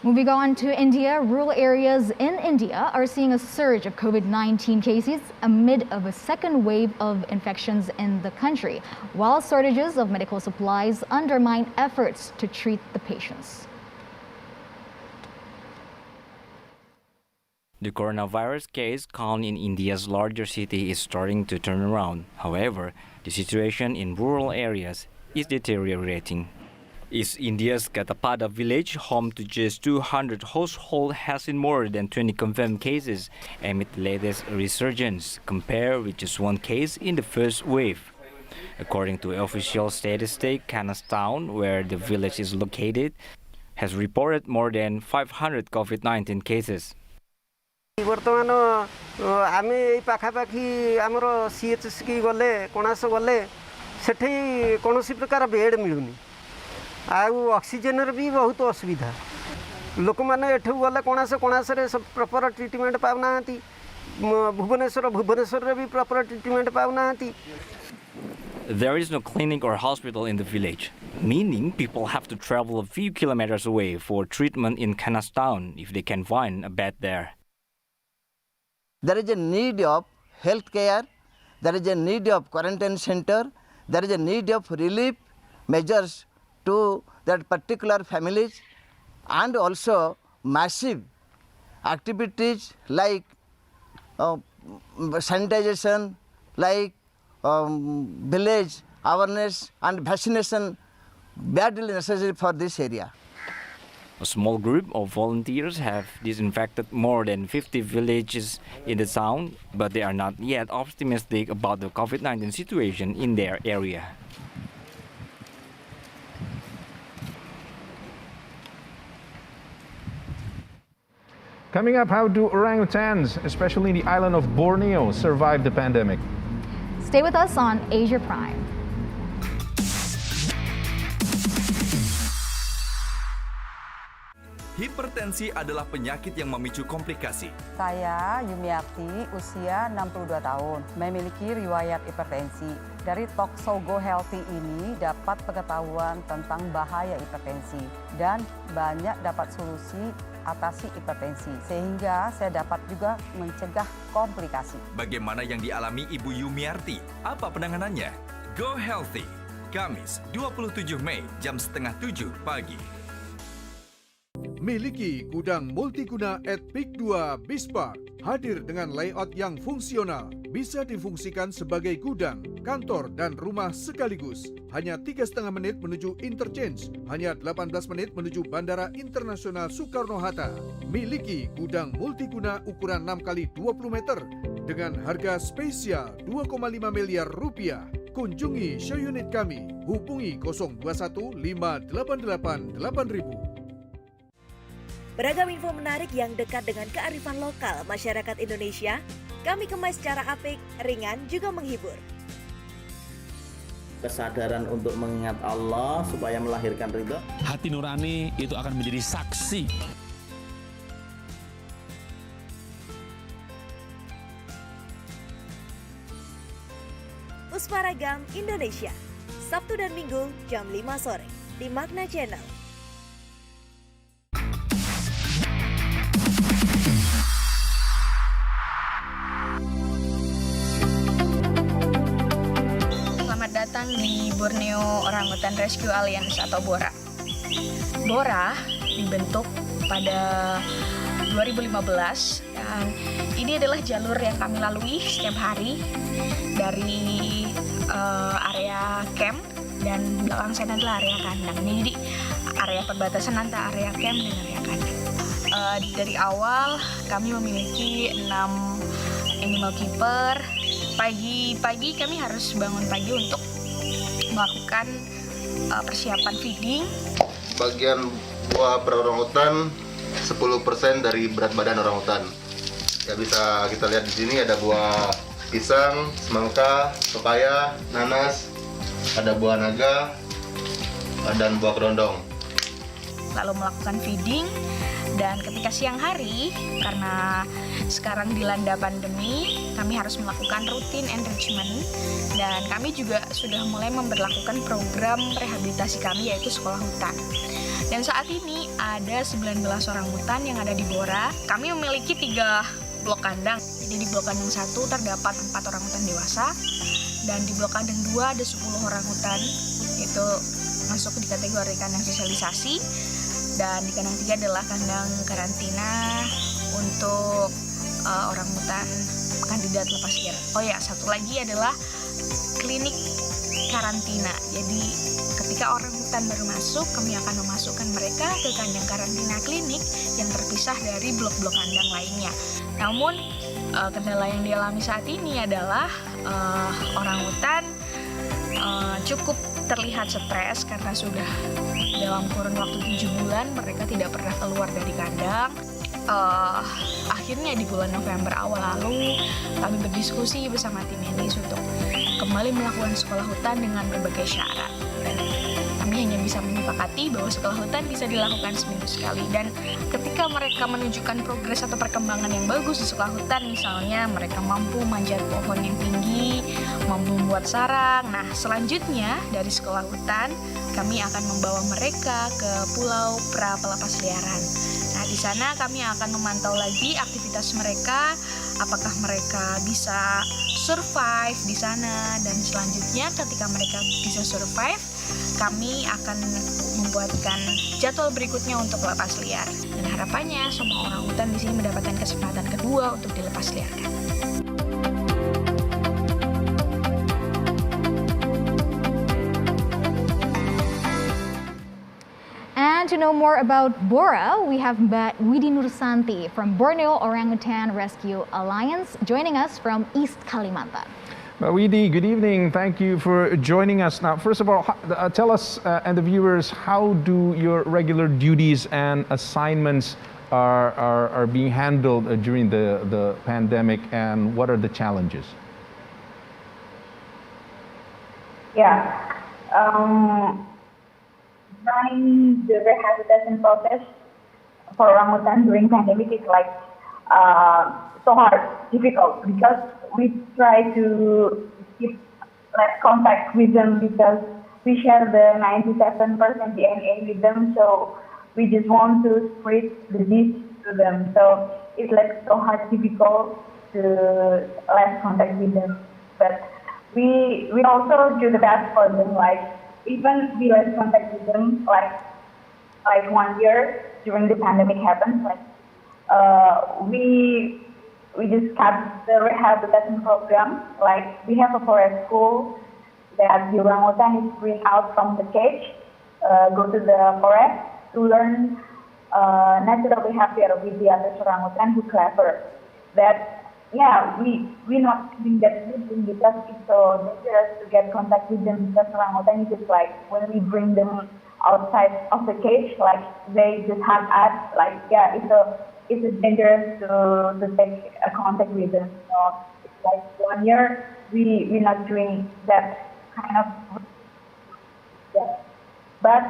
Moving on to India, rural areas in India are seeing a surge of COVID-19 cases amid of a second wave of infections in the country, while shortages of medical supplies undermine efforts to treat the patients. The coronavirus case count in India's larger city is starting to turn around. However, the situation in rural areas is deteriorating. East India's Katapada village, home to just 200 households, has seen more than 20 confirmed cases amid the latest resurgence, compared with just one case in the first wave. According to official statistics, Kanas town, where the village is located, has reported more than 500 COVID-19 cases. ବର୍ତ୍ତମାନ ଆମେ ଏଇ ପାଖାପାଖି ଆମର CHC ଗଲେ କଣାସ ଗଲେ ସେଠି କୌଣସି ପ୍ରକାର ବେଡ୍ ମିଳୁନି ଆଉ ଅକ୍ସିଜେନର ବି ବହୁତ ଅସୁବିଧା ଲୋକମାନେ ଏଠୁ ଗଲେ କଣାସରେ ପ୍ରପର ଟ୍ରିଟମେଣ୍ଟ ପାଉନାହାନ୍ତି ଭୁବନେଶ୍ୱରରେ ବି ପ୍ରପର ଟ୍ରିଟମେଣ୍ଟ ପାଉନାହାନ୍ତି. There is no clinic or hospital in the village, meaning people have to travel a few kilometers away for treatment in Kanas town if they can find a bed there. There is a need of health care, there is a need of quarantine center, there is a need of relief measures to that particular families, and also massive activities like sanitization, like village awareness and vaccination badly necessary for this area. A small group of volunteers have disinfected more than 50 villages in the town, but they are not yet optimistic about the COVID-19 situation in their area. Coming up, how do orangutans, especially in the island of Borneo, survive the pandemic? Stay with us on Asia Prime. Hipertensi adalah penyakit yang memicu komplikasi. Saya Yumiarti, usia 62 tahun, memiliki riwayat hipertensi. Dari Talk Go Healthy ini dapat pengetahuan tentang bahaya hipertensi dan banyak dapat solusi atasi hipertensi, sehingga saya dapat juga mencegah komplikasi. Bagaimana yang dialami Ibu Yumiarti? Apa penanganannya? Go Healthy, Kamis 27 Mei jam 6:30 pagi. Miliki gudang multiguna at Peak 2 Bispark. Hadir dengan layout yang fungsional. Bisa difungsikan sebagai gudang, kantor, dan rumah sekaligus. Hanya 3,5 menit menuju interchange. Hanya 18 menit menuju Bandara Internasional Soekarno-Hatta. Miliki gudang multiguna ukuran 6x20 meter dengan harga spesial 2,5 miliar rupiah. Kunjungi show unit kami. Hubungi 021 588 8000. Beragam info menarik yang dekat dengan kearifan lokal masyarakat Indonesia, kami kemas secara apik, ringan, juga menghibur. Kesadaran untuk mengingat Allah supaya melahirkan ridho. Hati nurani itu akan menjadi saksi. Pusparagam Indonesia, Sabtu dan Minggu jam 5 sore di Magna Channel. Borneo Orangutan Rescue Alliance atau BORA. BORA dibentuk pada 2015 dan ini adalah jalur yang kami lalui setiap hari dari area camp dan belakang sana adalah area kandang. Ini jadi area perbatasan antara area camp dan area kandang. Dari awal kami memiliki 6 animal keeper. Pagi-pagi kami harus bangun pagi untuk melakukan persiapan feeding. Bagian buah per orangutan 10% dari berat badan orangutan. Ya bisa kita lihat di sini ada buah pisang, semangka, pepaya, nanas, ada buah naga, dan buah kerondong. Lalu melakukan feeding, dan ketika siang hari, karena sekarang dilanda pandemi, kami harus melakukan rutin enrichment, dan kami juga sudah mulai memberlakukan program rehabilitasi kami yaitu sekolah hutan. Dan saat ini ada 19 orangutan yang ada di BORA. Kami memiliki 3 blok kandang. Jadi di blok kandang 1 terdapat 4 orangutan dewasa, dan di blok kandang 2 ada 10 orangutan. Itu masuk di kategori kandang sosialisasi. Dan di kandang 3 adalah kandang karantina untuk orangutan kandidat lepas liar. Oh ya, satu lagi adalah klinik karantina. Jadi ketika orangutan baru masuk, kami akan memasukkan mereka ke kandang karantina klinik yang terpisah dari blok-blok kandang lainnya. Namun kendala yang dialami saat ini adalah orangutan cukup terlihat stres karena sudah dalam kurun waktu 7 bulan mereka tidak pernah keluar dari kandang. Akhirnya di bulan November awal lalu kami berdiskusi bersama tim medis untuk kembali melakukan sekolah hutan dengan berbagai syarat. Dan kami hanya bisa menyepakati bahwa sekolah hutan bisa dilakukan seminggu sekali. Dan ketika mereka menunjukkan progres atau perkembangan yang bagus di sekolah hutan, misalnya mereka mampu manjat pohon yang tinggi, mampu membuat sarang. Nah, selanjutnya dari sekolah hutan, kami akan membawa mereka ke Pulau Pra Pelepas Liaran. Nah, di sana kami akan memantau lagi aktivitas mereka, apakah mereka bisa survive di sana, dan selanjutnya ketika mereka bisa survive, kami akan membuatkan jadwal berikutnya untuk lepas liar. Dan harapannya semua orangutan di sini mendapatkan kesempatan kedua untuk dilepas liarkan. And to know more about BORA, we have Mbak Widi Nursanti from Borneo Orangutan Rescue Alliance joining us from East Kalimantan. Mbak Widi, good evening. Thank you for joining us. Now, first of all, tell us and the viewers, how do your regular duties and assignments are being handled during the pandemic, and what are the challenges? Yeah. Running the rehabilitation process for orangutan during pandemic is like so hard, difficult, because we try to keep less contact with them because we share the 97% DNA with them, so we just want to spread the disease to them. So it's like so hard, difficult to less contact with them. But we also do the best for them, like even we less contact with them, like 1 year during the pandemic happened, like we just kept the rehabilitation program. Like we have a forest school that the orangutan is bring out from the cage, go to the forest to learn natural behavior with the other orangutan who clever. That we're not doing that because it's so dangerous to get contact with them, because orangutan is just like when we bring them outside of the cage, like they just hug us, like it's dangerous to take a contact with them. So it's like 1 year we're not doing that kind of. But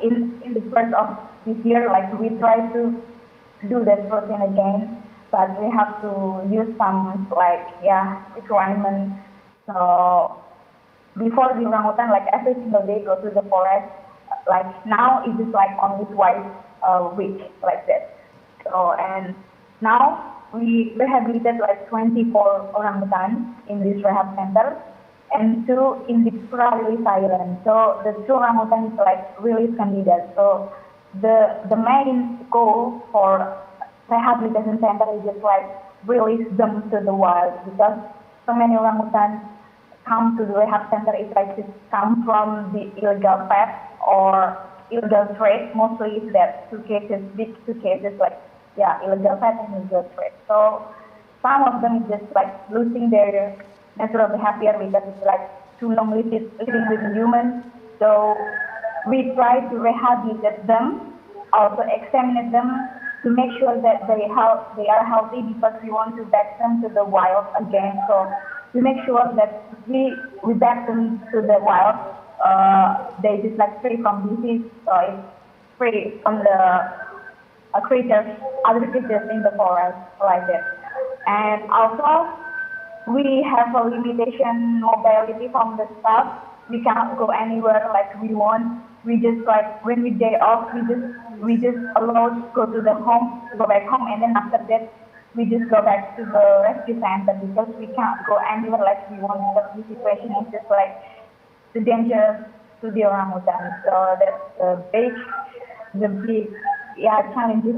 in the first of this year, like we try to do that routine again, but we have to use some requirement. So before the orangutan, like every single day go to the forest. Like now it's just like only twice a week, like that. So and now we rehabilitate like 24 orangutan in this rehab center, and 2 in the Kuraili Island. So the 2 orangutan is like release candidates. So the main goal for rehabilitation center is just like release them to the wild, because so many orangutan come to the rehab center is like just come from the illegal pets or illegal trade. Mostly is that 2 cases, big 2 cases, like illegal pets and illegal trade. So some of them is just like losing their natural behavior because it's like too long living with humans. So we try to rehabilitate them, also examine them to make sure that they are healthy, because we want to back them to the wild again. So we make sure that we back them to the wild. They just like free from disease, it's free from the creatures, other creatures in the forest, like that. And also, we have a limitation mobility from the staff. We cannot go anywhere like we want. We just like when we day off, we just allowed to go to the home, to go back home, and then after that, we just go back to the rescue center, because we can't go anywhere like we want, because the situation is just like the danger to the orangutan. So that's the big challenges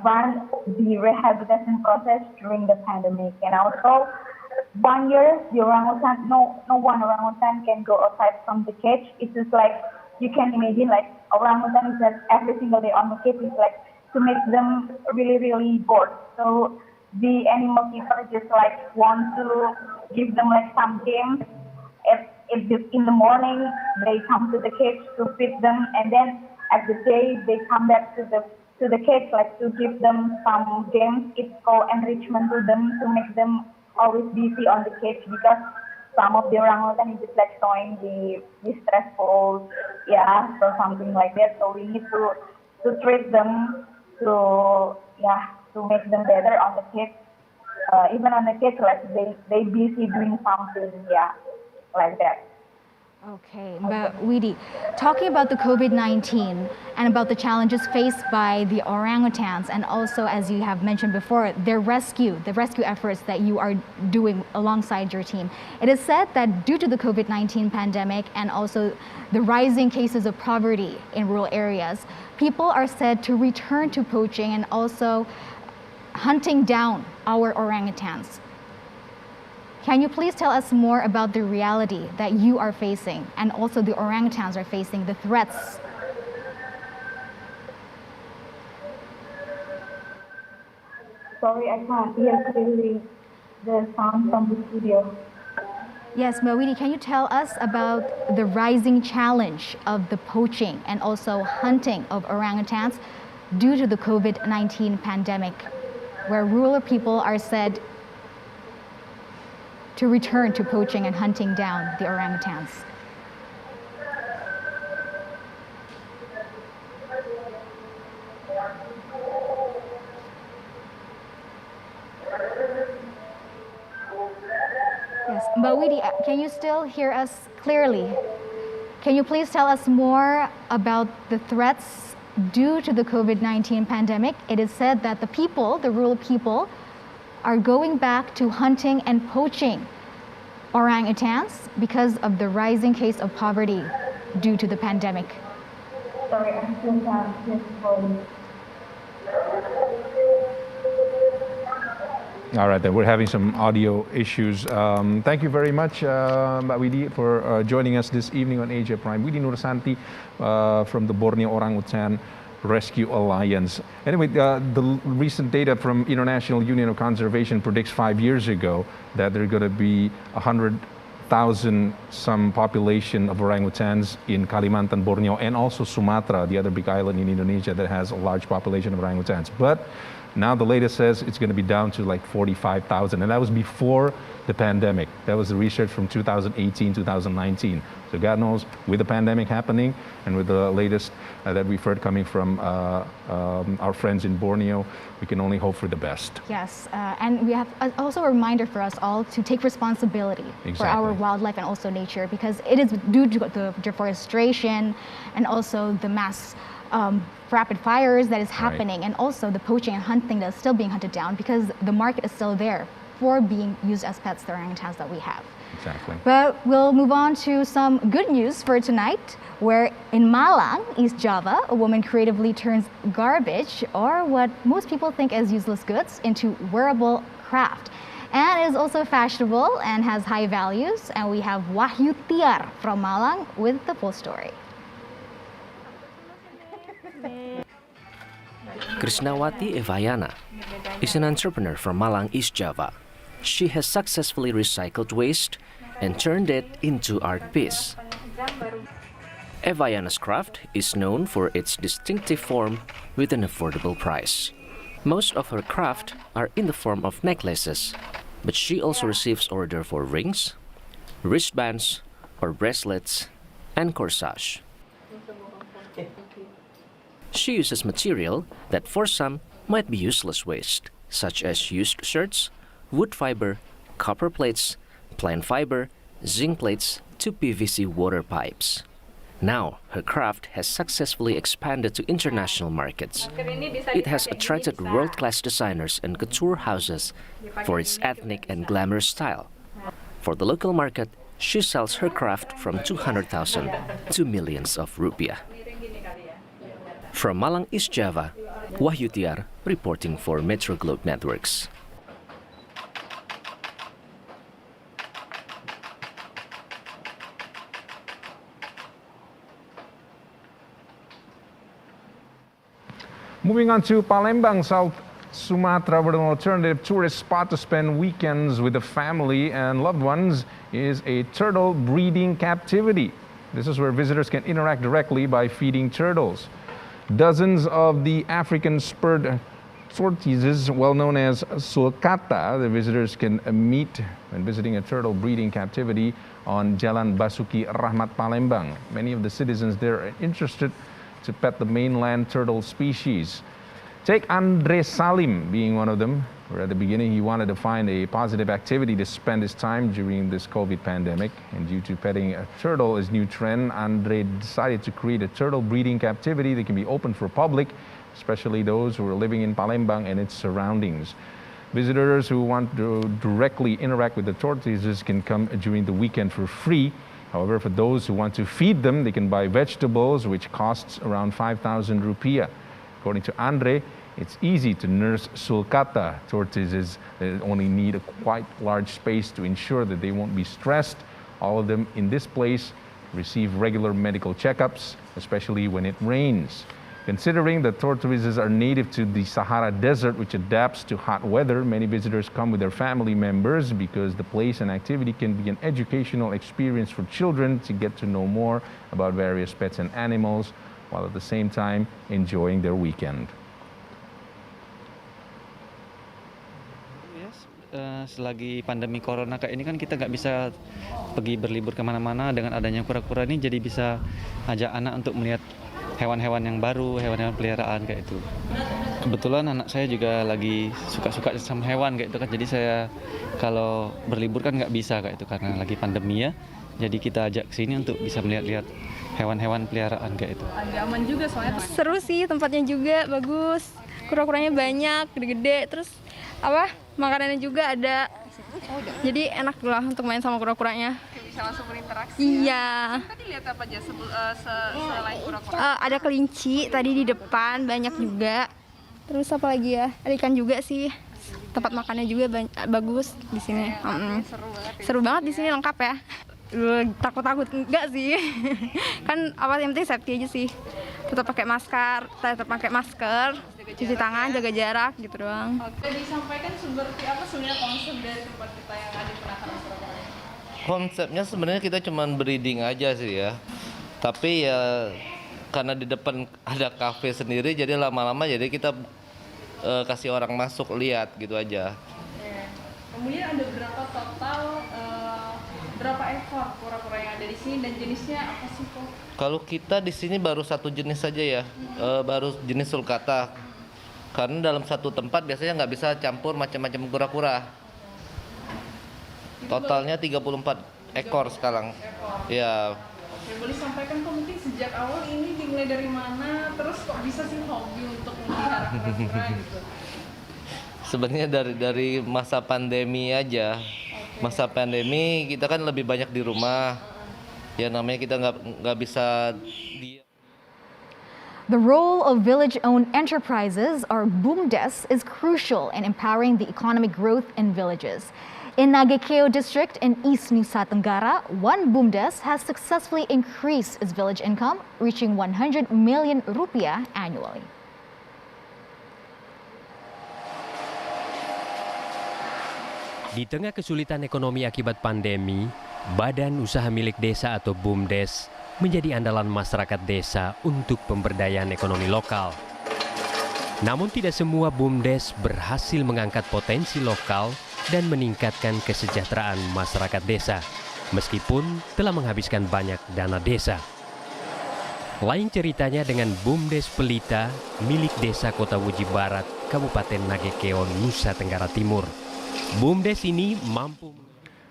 run the rehabilitation process during the pandemic. And also 1 year the orangutan, no one orangutan can go outside from the cage. It's just like you can imagine, like orangutan is like every single day on the cage is like to make them really bored. So the animal keeper just like want to give them like some games. In the morning they come to the cage to feed them, and then at the day they come back to the cage like to give them some games. It's called enrichment to them, to make them always busy on the cage, because some of the orangutan is just like showing the stressful, so something like that. So we need to treat them to make them better on the cage. Even on the cage, like they busy doing something, like that. Okay, but Widi, talking about the COVID-19 and about the challenges faced by the orangutans, and also, as you have mentioned before, the rescue efforts that you are doing alongside your team. It is said that due to the COVID-19 pandemic and also the rising cases of poverty in rural areas, people are said to return to poaching and also hunting down our orangutans. Can you please tell us more about the reality that you are facing and also the orangutans are facing, the threats? Sorry, I can't hear clearly the sound from the studio. Yes, Mawidi, can you tell us about the rising challenge of the poaching and also hunting of orangutans due to the COVID-19 pandemic, where rural people are said to return to poaching and hunting down the orangutans? Yes, Mbawidi, can you still hear us clearly? Can you please tell us more about the threats due to the COVID-19 pandemic? It is said that the rural people, are going back to hunting and poaching orangutans because of the rising case of poverty due to the pandemic. Sorry, I'm still just for All right, then we're having some audio issues. Thank you very much, Mbak Widi, for joining us this evening on Asia Prime. Widi Nursanti from the Borneo Orangutan Rescue Alliance. Anyway, the recent data from International Union of Conservation predicts 5 years ago that there are going to be 100,000 some population of orangutans in Kalimantan, Borneo, and also Sumatra, the other big island in Indonesia that has a large population of orangutans. But now the latest says it's going to be down to like 45,000, and that was before the pandemic. That was the research from 2018, 2019. So God knows, with the pandemic happening and with the latest that we've heard coming from our friends in Borneo, we can only hope for the best. Yes, and we have also a reminder for us all to take responsibility for our wildlife and also nature, because it is due to the deforestation and also the mass rapid fires that is happening, and also the poaching and hunting that is still being hunted down, because the market is still there for being used as pets, the orangutans that we have. Exactly. But we'll move on to some good news for tonight, where in Malang, East Java, a woman creatively turns garbage, or what most people think as useless goods, into wearable craft. And is also fashionable and has high values. And we have Wahyu Tiar from Malang with the full story. Krishnawati Evayana is an entrepreneur from Malang, East Java. She has successfully recycled waste and turned it into art piece. Evayana's craft is known for its distinctive form with an affordable price. Most of her craft are in the form of necklaces, but she also receives order for rings, wristbands, or bracelets, and corsage. She uses material that for some might be useless waste, such as used shirts, wood fiber, copper plates, plant fiber, zinc plates, to PVC water pipes. Now, her craft has successfully expanded to international markets. It has attracted world-class designers and couture houses for its ethnic and glamorous style. For the local market, she sells her craft from 200,000 to millions of rupiah. From Malang, East Java, Wahyu Tiar reporting for Metro Globe Networks. Moving on to Palembang, South Sumatra, where an alternative tourist spot to spend weekends with the family and loved ones is a turtle breeding captivity. This is where visitors can interact directly by feeding turtles. Dozens of the African spurred tortoises, well known as sulcata, the visitors can meet when visiting a turtle breeding captivity on Jalan Basuki Rahmat, Palembang. Many of the citizens there are interested to pet the mainland turtle species. Take Andre Salim being one of them, where at the beginning he wanted to find a positive activity to spend his time during this COVID pandemic. And due to petting a turtle is new trend, Andre decided to create a turtle breeding captivity that can be open for public, especially those who are living in Palembang and its surroundings. Visitors who want to directly interact with the tortoises can come during the weekend for free. However, for those who want to feed them, they can buy vegetables, which costs around 5,000 rupiah. According to Andre, it's easy to nurse sulcata tortoises that only need a quite large space to ensure that they won't be stressed. All of them in this place receive regular medical checkups, especially when it rains. Considering that tortoises are native to the Sahara Desert, which adapts to hot weather, many visitors come with their family members because the place and activity can be an educational experience for children to get to know more about various pets and animals, while at the same time enjoying their weekend. Selagi pandemi corona kayak ini kan kita nggak bisa pergi berlibur kemana-mana. Dengan adanya kura-kura ini jadi bisa ajak anak untuk melihat hewan-hewan yang baru, hewan-hewan peliharaan kayak itu. Kebetulan anak saya juga lagi suka-suka sama hewan kayak itu kan, jadi saya kalau berlibur kan nggak bisa kayak itu karena lagi pandemi ya. Jadi kita ajak ke sini untuk bisa melihat-lihat hewan-hewan peliharaan kayak itu. Agak aman juga soalnya. Seru sih, tempatnya juga bagus. Kura-kuranya banyak, gede-gede, terus makanannya juga ada. Jadi enak lah untuk main sama kura-kuranya. Bisa langsung berinteraksi. Iya. Tadi lihat apa aja selain kura-kura? Ada kelinci tadi di depan, banyak juga. Terus apa lagi ya? Ada ikan juga sih. Tempat makannya juga bagus di sini. Seru banget di sini, lengkap ya. Takut-takut enggak sih. Kan yang penting safety aja sih. Tetap pakai masker, cuci tangan, jaga jarak gitu doang. Jadi disampaikan seperti apa sebenarnya konsep dari tempat kita yang ada di penangkaran Surabaya? Konsepnya sebenarnya kita cuma breeding aja sih ya. Tapi ya karena di depan ada kafe sendiri, jadi lama-lama jadi kita kasih orang masuk lihat gitu aja. Kemudian ada berapa total berapa ekor kura-kura yang ada di sini dan jenisnya apa sih kok? Kalau kita di sini baru satu jenis saja ya, baru jenis sulcata. Karena dalam satu tempat biasanya nggak bisa campur macam-macam kura-kura. Totalnya 34 ekor sekarang. Ya. Boleh sampaikan kok mungkin sejak awal ini dimulai dari mana, terus kok bisa sih hobi untuk memelihara kura-kura gitu? Sebenarnya dari masa pandemi aja. masa pandemi kita kan lebih banyak di rumah. Ya namanya kita nggak bisa diam. The role of village-owned enterprises, or BUMDES, is crucial in empowering the economic growth in villages. In Nagekeo district in East Nusa Tenggara, one BUMDES has successfully increased its village income, reaching 100 million rupiah annually. Di tengah kesulitan ekonomi akibat pandemi, Badan Usaha Milik Desa atau BUMDES menjadi andalan masyarakat desa untuk pemberdayaan ekonomi lokal. Namun tidak semua BUMDES berhasil mengangkat potensi lokal dan meningkatkan kesejahteraan masyarakat desa, meskipun telah menghabiskan banyak dana desa. Lain ceritanya dengan BUMDES Pelita milik Desa Kota Wuji Barat, Kabupaten Nagekeo, Nusa Tenggara Timur. BUMDES ini mampu.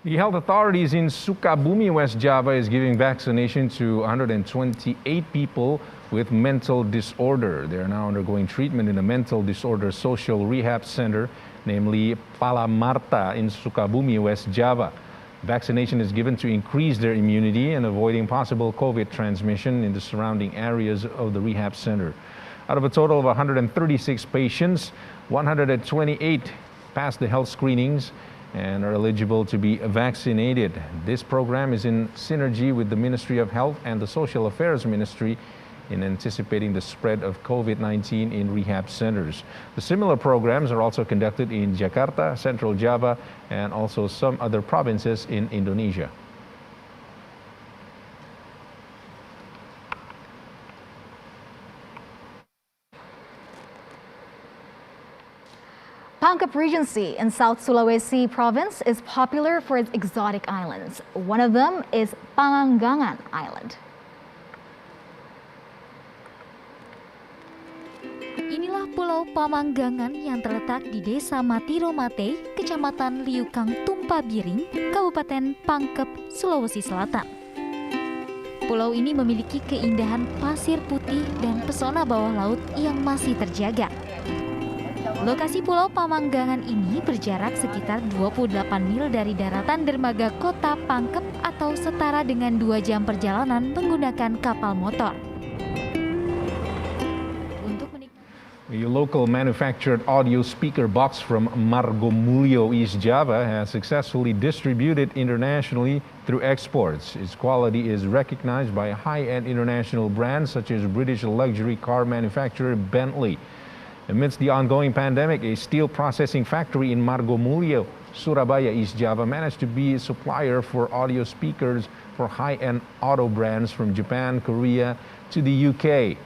The health authorities in Sukabumi, West Java is giving vaccination to 128 people with mental disorder. They are now undergoing treatment in a mental disorder social rehab center, namely Palamarta in Sukabumi, West Java. Vaccination is given to increase their immunity and avoiding possible COVID transmission in the surrounding areas of the rehab center. Out of a total of 136 patients, 128 passed the health screenings and are eligible to be vaccinated. This program is in synergy with the Ministry of Health and the Social Affairs Ministry in anticipating the spread of COVID-19 in rehab centers. The similar programs are also conducted in Jakarta, Central Java, and also some other provinces in Indonesia. Pangkep Regency in South Sulawesi province is popular for its exotic islands. One of them is Panganggangan Island. Inilah Pulau Pamanggangan yang terletak di Desa Matiro Mate, Kecamatan Liukang Tumpa Biring, Kabupaten Pangkep, Sulawesi Selatan. Pulau ini memiliki keindahan pasir putih dan pesona bawah laut yang masih terjaga. Lokasi Pulau Pamanggangan ini berjarak sekitar 28 mil dari daratan dermaga kota Pangkep atau setara dengan 2 jam perjalanan menggunakan kapal motor. A local manufactured audio speaker box from Margomulyo, East Java has successfully distributed internationally through exports. Its quality is recognized by high-end international brands such as British luxury car manufacturer Bentley. Amidst the ongoing pandemic, a steel processing factory in Margomulyo, Surabaya, East Java managed to be a supplier for audio speakers for high-end auto brands from Japan, Korea to the UK.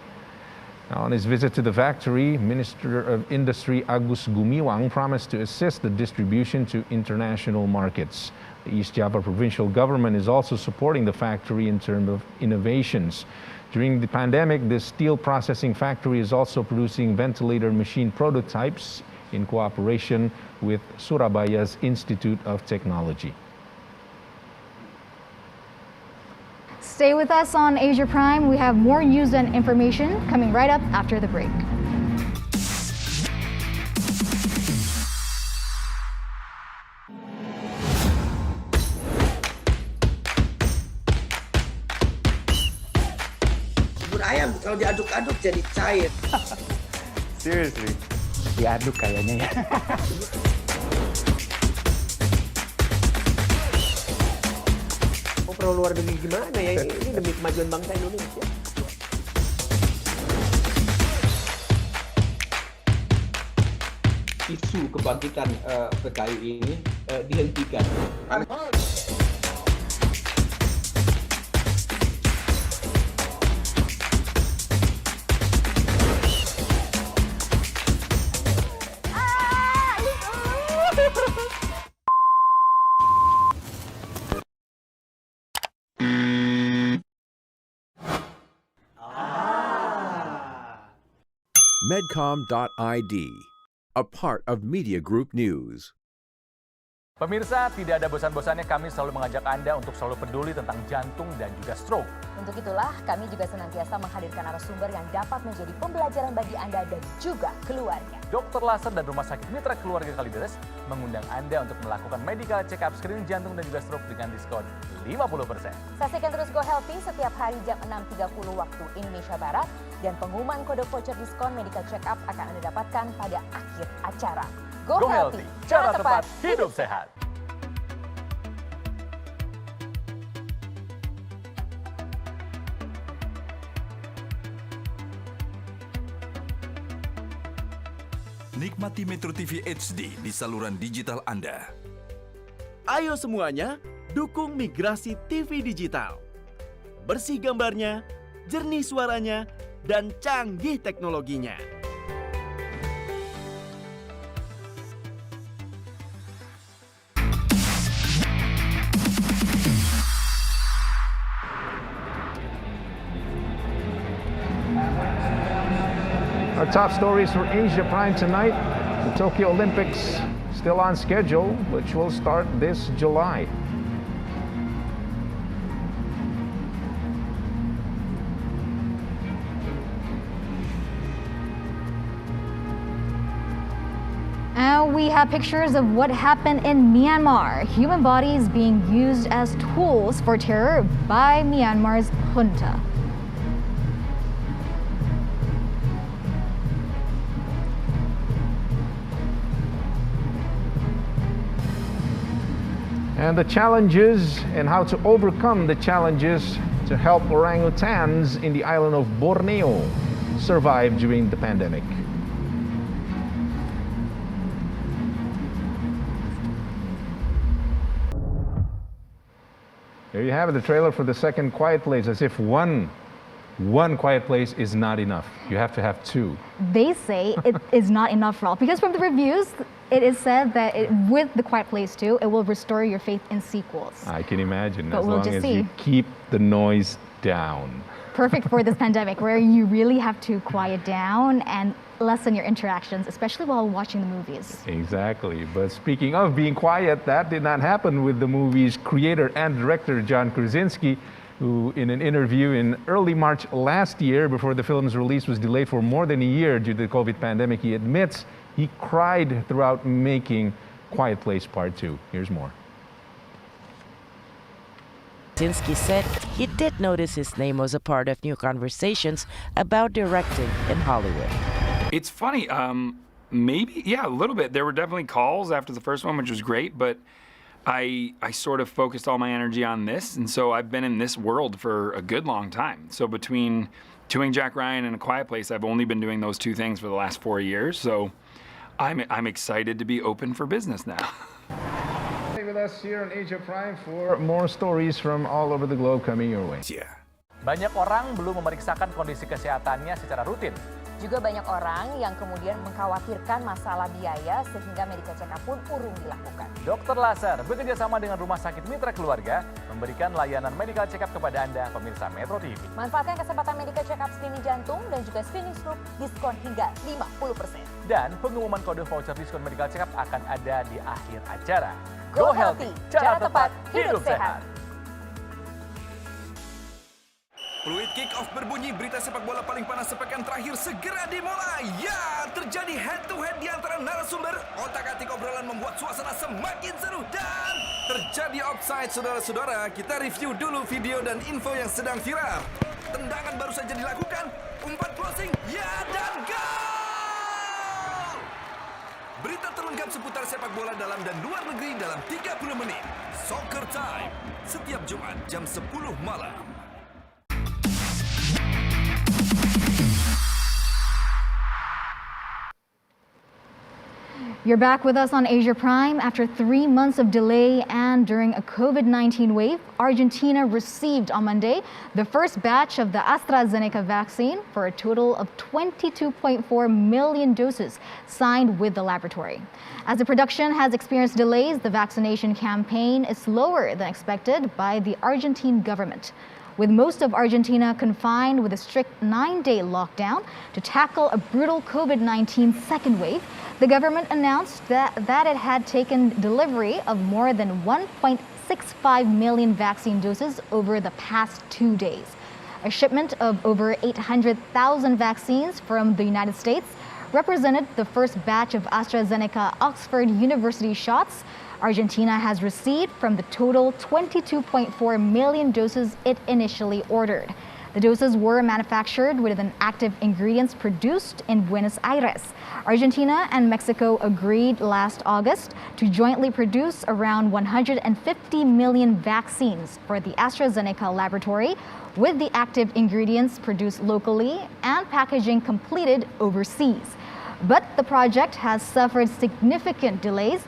Now, on his visit to the factory, Minister of Industry Agus Gumiwang promised to assist the distribution to international markets. The East Java provincial government is also supporting the factory in terms of innovations. During the pandemic, this steel processing factory is also producing ventilator machine prototypes in cooperation with Surabaya's Institute of Technology. Stay with us on Asia Prime. We have more news and information coming right up after the break. Ayam kalau diaduk-aduk jadi cair. Seriously, diaduk kayaknya ya. Mau perlu luar negeri gimana ya? Ini demi kemajuan bangsa Indonesia. Isu kebangkitan PKI ini dihentikan. Medcom.id, a part of Media Group News. Pemirsa, tidak ada bosan-bosannya kami selalu mengajak Anda untuk selalu peduli tentang jantung dan juga stroke. Untuk itulah, kami juga senantiasa menghadirkan narasumber yang dapat menjadi pembelajaran bagi Anda dan juga keluarga. Dr. Laser dan Rumah Sakit Mitra Keluarga Kalideres mengundang Anda untuk melakukan medical check-up screening jantung dan juga stroke dengan diskon 50%. Saksikan terus Go Healthy setiap hari jam 6.30 waktu Indonesia Barat dan pengumuman kode voucher diskon medical check-up akan Anda dapatkan pada akhir acara. Go Healthy, cara tepat hidup sehat. Nikmati Metro TV HD di saluran digital Anda. Ayo semuanya, dukung migrasi TV digital. Bersih gambarnya, jernih suaranya, dan canggih teknologinya. Our top stories for Asia Prime tonight. The Tokyo Olympics still on schedule, which will start this July. And we have pictures of what happened in Myanmar. Human bodies being used as tools for terror by Myanmar's junta. And the challenges and how to overcome the challenges to help orangutans in the island of Borneo survive during the pandemic. There you have it, the trailer for the second Quiet Place, as if one Quiet Place is not enough. You have to have two. They say it is not enough for all, because from the reviews, it is said that with The Quiet Place 2, it will restore your faith in sequels. I can imagine, but as we'll long just as see. you keep the noise down. Perfect for this pandemic, where you really have to quiet down and lessen your interactions, especially while watching the movies. Exactly. But speaking of being quiet, that did not happen with the movie's creator and director, John Krasinski, who in an interview in early March last year, before the film's release was delayed for more than a year due to the COVID pandemic, he admits he cried throughout making Quiet Place Part 2. Here's more. Krasinski said he did notice his name was a part of new conversations about directing in Hollywood. It's funny, maybe, yeah, a little bit. There were definitely calls after the first one, which was great, but I sort of focused all my energy on this, and so I've been in this world for a good long time. So between doing Jack Ryan and A Quiet Place, I've only been doing those two things for the last 4 years, so I'm excited to be open for business now. Stay with us here on Asia Prime for more stories from all over the globe coming your way. Banyak orang belum memeriksakan kondisi kesehatannya secara rutin. Juga banyak orang yang kemudian mengkhawatirkan masalah biaya sehingga medical check-up pun urung dilakukan. Dr. Laser bekerja sama dengan Rumah Sakit Mitra Keluarga memberikan layanan medical check-up kepada Anda, pemirsa Metro TV. Manfaatkan kesempatan medical check-up screening jantung dan juga screening stroke diskon hingga 50%. Dan pengumuman kode voucher diskon medical check-up akan ada di akhir acara. Go Healthy, cara tepat hidup sehat. Fluid kick-off berbunyi, berita sepak bola paling panas sepekan terakhir segera dimulai. Ya, terjadi head-to-head di antara narasumber. Otak-atik obrolan membuat suasana semakin seru. Dan terjadi offside, saudara-saudara. Kita review dulu video dan info yang sedang viral. Tendangan baru saja dilakukan. Umpan closing, ya dan gol! Berita terlengkap seputar sepak bola dalam dan luar negeri dalam 30 menit. Soccer Time, setiap Jumat jam 10 malam. You're back with us on Asia Prime. After 3 months of delay and during a COVID-19 wave, Argentina received on Monday the first batch of the AstraZeneca vaccine for a total of 22.4 million doses signed with the laboratory. As the production has experienced delays, the vaccination campaign is slower than expected by the Argentine government. With most of Argentina confined with a strict 9-day lockdown to tackle a brutal COVID-19 second wave, the government announced that it had taken delivery of more than 1.65 million vaccine doses over the past 2 days. A shipment of over 800,000 vaccines from the United States represented the first batch of AstraZeneca Oxford University shots Argentina has received from the total 22.4 million doses it initially ordered. The doses were manufactured with an active ingredients produced in Buenos Aires. Argentina and Mexico agreed last August to jointly produce around 150 million vaccines for the AstraZeneca laboratory, with the active ingredients produced locally and packaging completed overseas. But the project has suffered significant delays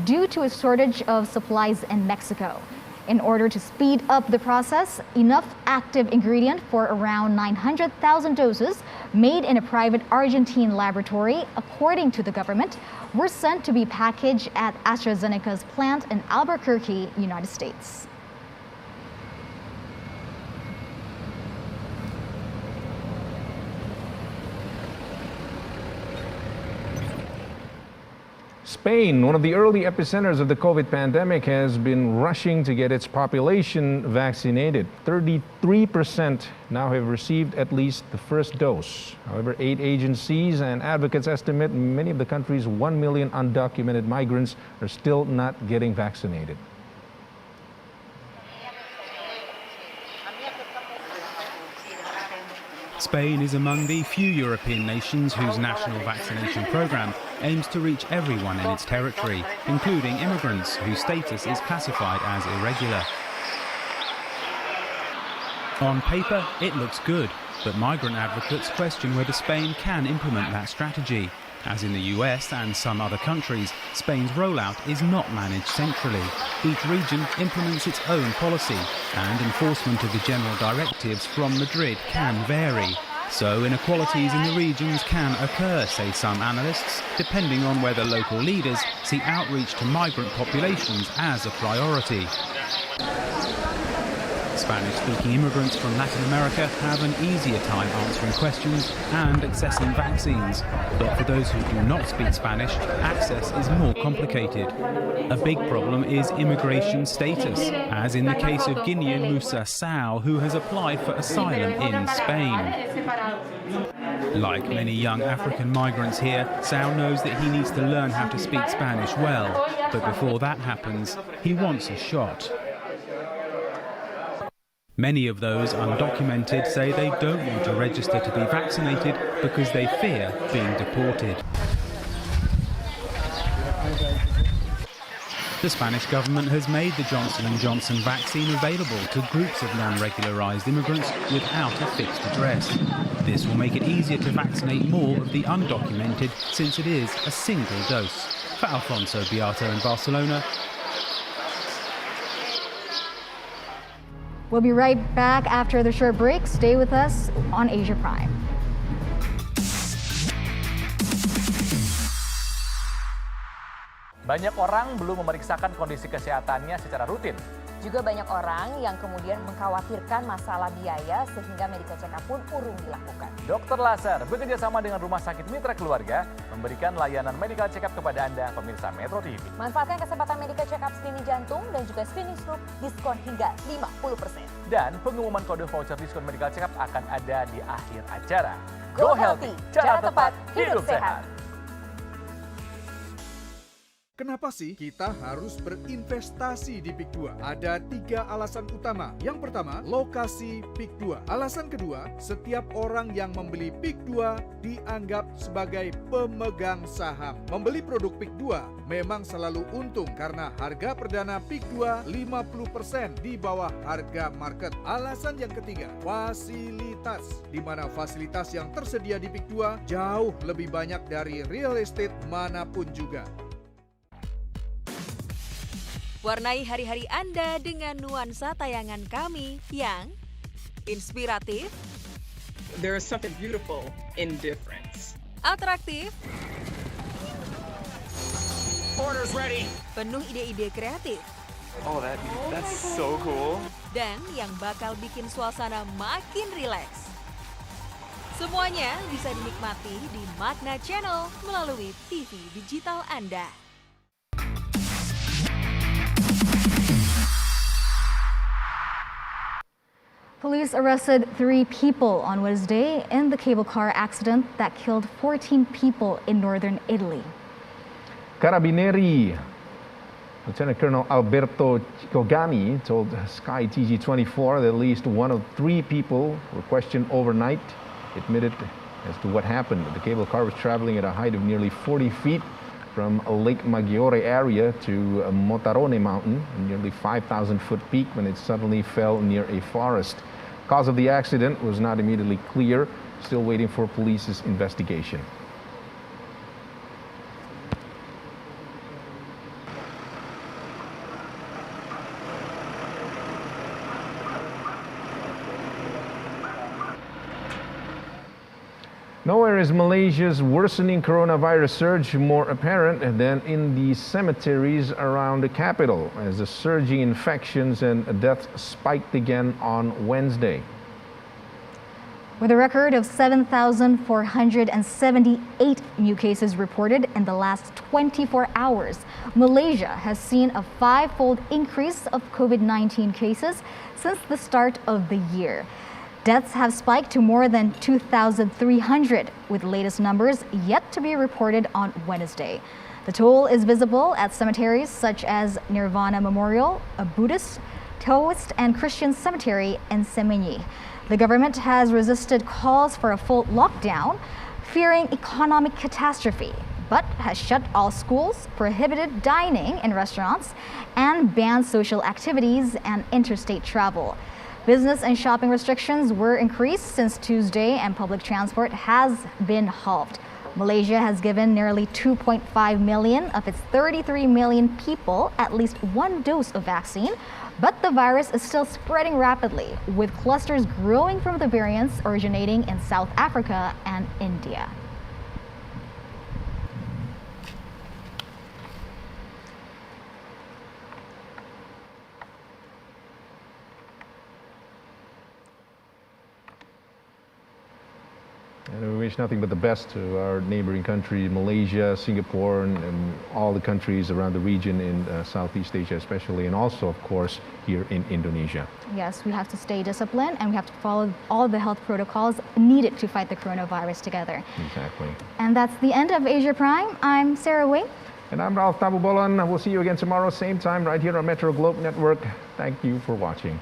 due to a shortage of supplies in Mexico. In order to speed up the process, enough active ingredient for around 900,000 doses made in a private Argentine laboratory, according to the government, were sent to be packaged at AstraZeneca's plant in Albuquerque, United States. Spain, one of the early epicenters of the COVID pandemic, has been rushing to get its population vaccinated. 33% now have received at least the first dose. However, 8 agencies and advocates estimate many of the country's 1 million undocumented migrants are still not getting vaccinated. Spain is among the few European nations whose national vaccination program aims to reach everyone in its territory, including immigrants whose status is classified as irregular. On paper, it looks good, but migrant advocates question whether Spain can implement that strategy. As in the US and some other countries, Spain's rollout is not managed centrally. Each region implements its own policy, and enforcement of the general directives from Madrid can vary. So inequalities in the regions can occur, say some analysts, depending on whether local leaders see outreach to migrant populations as a priority. Spanish-speaking immigrants from Latin America have an easier time answering questions and accessing vaccines. But for those who do not speak Spanish, access is more complicated. A big problem is immigration status, as in the case of Guinean Musa Sao, who has applied for asylum in Spain. Like many young African migrants here, Sao knows that he needs to learn how to speak Spanish well. But before that happens, he wants a shot. Many of those undocumented say they don't want to register to be vaccinated because they fear being deported. The Spanish government has made the Johnson & Johnson vaccine available to groups of non-regularized immigrants without a fixed address. This will make it easier to vaccinate more of the undocumented since it is a single dose. For Alfonso Beato in Barcelona, We'll be right back after the short break. Stay with us on Asia Prime. Banyak orang belum memeriksakan kondisi kesehatannya secara rutin. Juga banyak orang yang kemudian mengkhawatirkan masalah biaya sehingga medical check-up pun urung dilakukan. Dr. Laser bekerja sama dengan Rumah Sakit Mitra Keluarga memberikan layanan medical check-up kepada Anda, pemirsa Metro TV. Manfaatkan kesempatan medical check-up screening jantung dan juga screening stroke, diskon hingga 50%. Dan pengumuman kode voucher diskon medical check-up akan ada di akhir acara. Go Healthy, cara tepat hidup sehat. Kenapa sih kita harus berinvestasi di PIK 2? Ada 3 alasan utama. Yang pertama, lokasi PIK 2. Alasan kedua, setiap orang yang membeli PIK 2 dianggap sebagai pemegang saham. Membeli produk PIK 2 memang selalu untung karena harga perdana PIK 2 50% di bawah harga market. Alasan yang ketiga, fasilitas. Di mana fasilitas yang tersedia di PIK 2 jauh lebih banyak dari real estate manapun juga. Warnai hari-hari Anda dengan nuansa tayangan kami yang inspiratif, there is something beautiful in difference, atraktif, orders ready, penuh ide-ide kreatif, Oh, that's so cool. Dan yang bakal bikin suasana makin rileks. Semuanya bisa dinikmati di Magna Channel melalui TV digital Anda. Police arrested 3 people on Wednesday in the cable car accident that killed 14 people in northern Italy. Carabinieri Lieutenant Colonel Alberto Cicogani told Sky TG24 that at least one of 3 people were questioned overnight, admitted as to what happened. The cable car was traveling at a height of nearly 40 feet from Lake Maggiore area to Motarone Mountain, a nearly 5,000-foot peak, when it suddenly fell near a forest. Cause of the accident was not immediately clear, still waiting for police's investigation. Nowhere is Malaysia's worsening coronavirus surge more apparent than in the cemeteries around the capital, as the surging infections and deaths spiked again on Wednesday. With a record of 7,478 new cases reported in the last 24 hours, Malaysia has seen a 5-fold increase of COVID-19 cases since the start of the year. Deaths have spiked to more than 2,300, with latest numbers yet to be reported on Wednesday. The toll is visible at cemeteries such as Nirvana Memorial, a Buddhist, Taoist and Christian cemetery in Seminyi. The government has resisted calls for a full lockdown, fearing economic catastrophe, but has shut all schools, prohibited dining in restaurants, and banned social activities and interstate travel. Business and shopping restrictions were increased since Tuesday, and public transport has been halved. Malaysia has given nearly 2.5 million of its 33 million people at least 1 dose of vaccine, but the virus is still spreading rapidly, with clusters growing from the variants originating in South Africa and India. And we wish nothing but the best to our neighboring country, Malaysia, Singapore, and all the countries around the region in Southeast Asia especially, and also, of course, here in Indonesia. Yes, we have to stay disciplined and we have to follow all the health protocols needed to fight the coronavirus together. Exactly. And that's the end of Asia Prime. I'm Sarah Wing. And I'm Ralph Tabubolon. We'll see you again tomorrow, same time, right here on Metro Globe Network. Thank you for watching.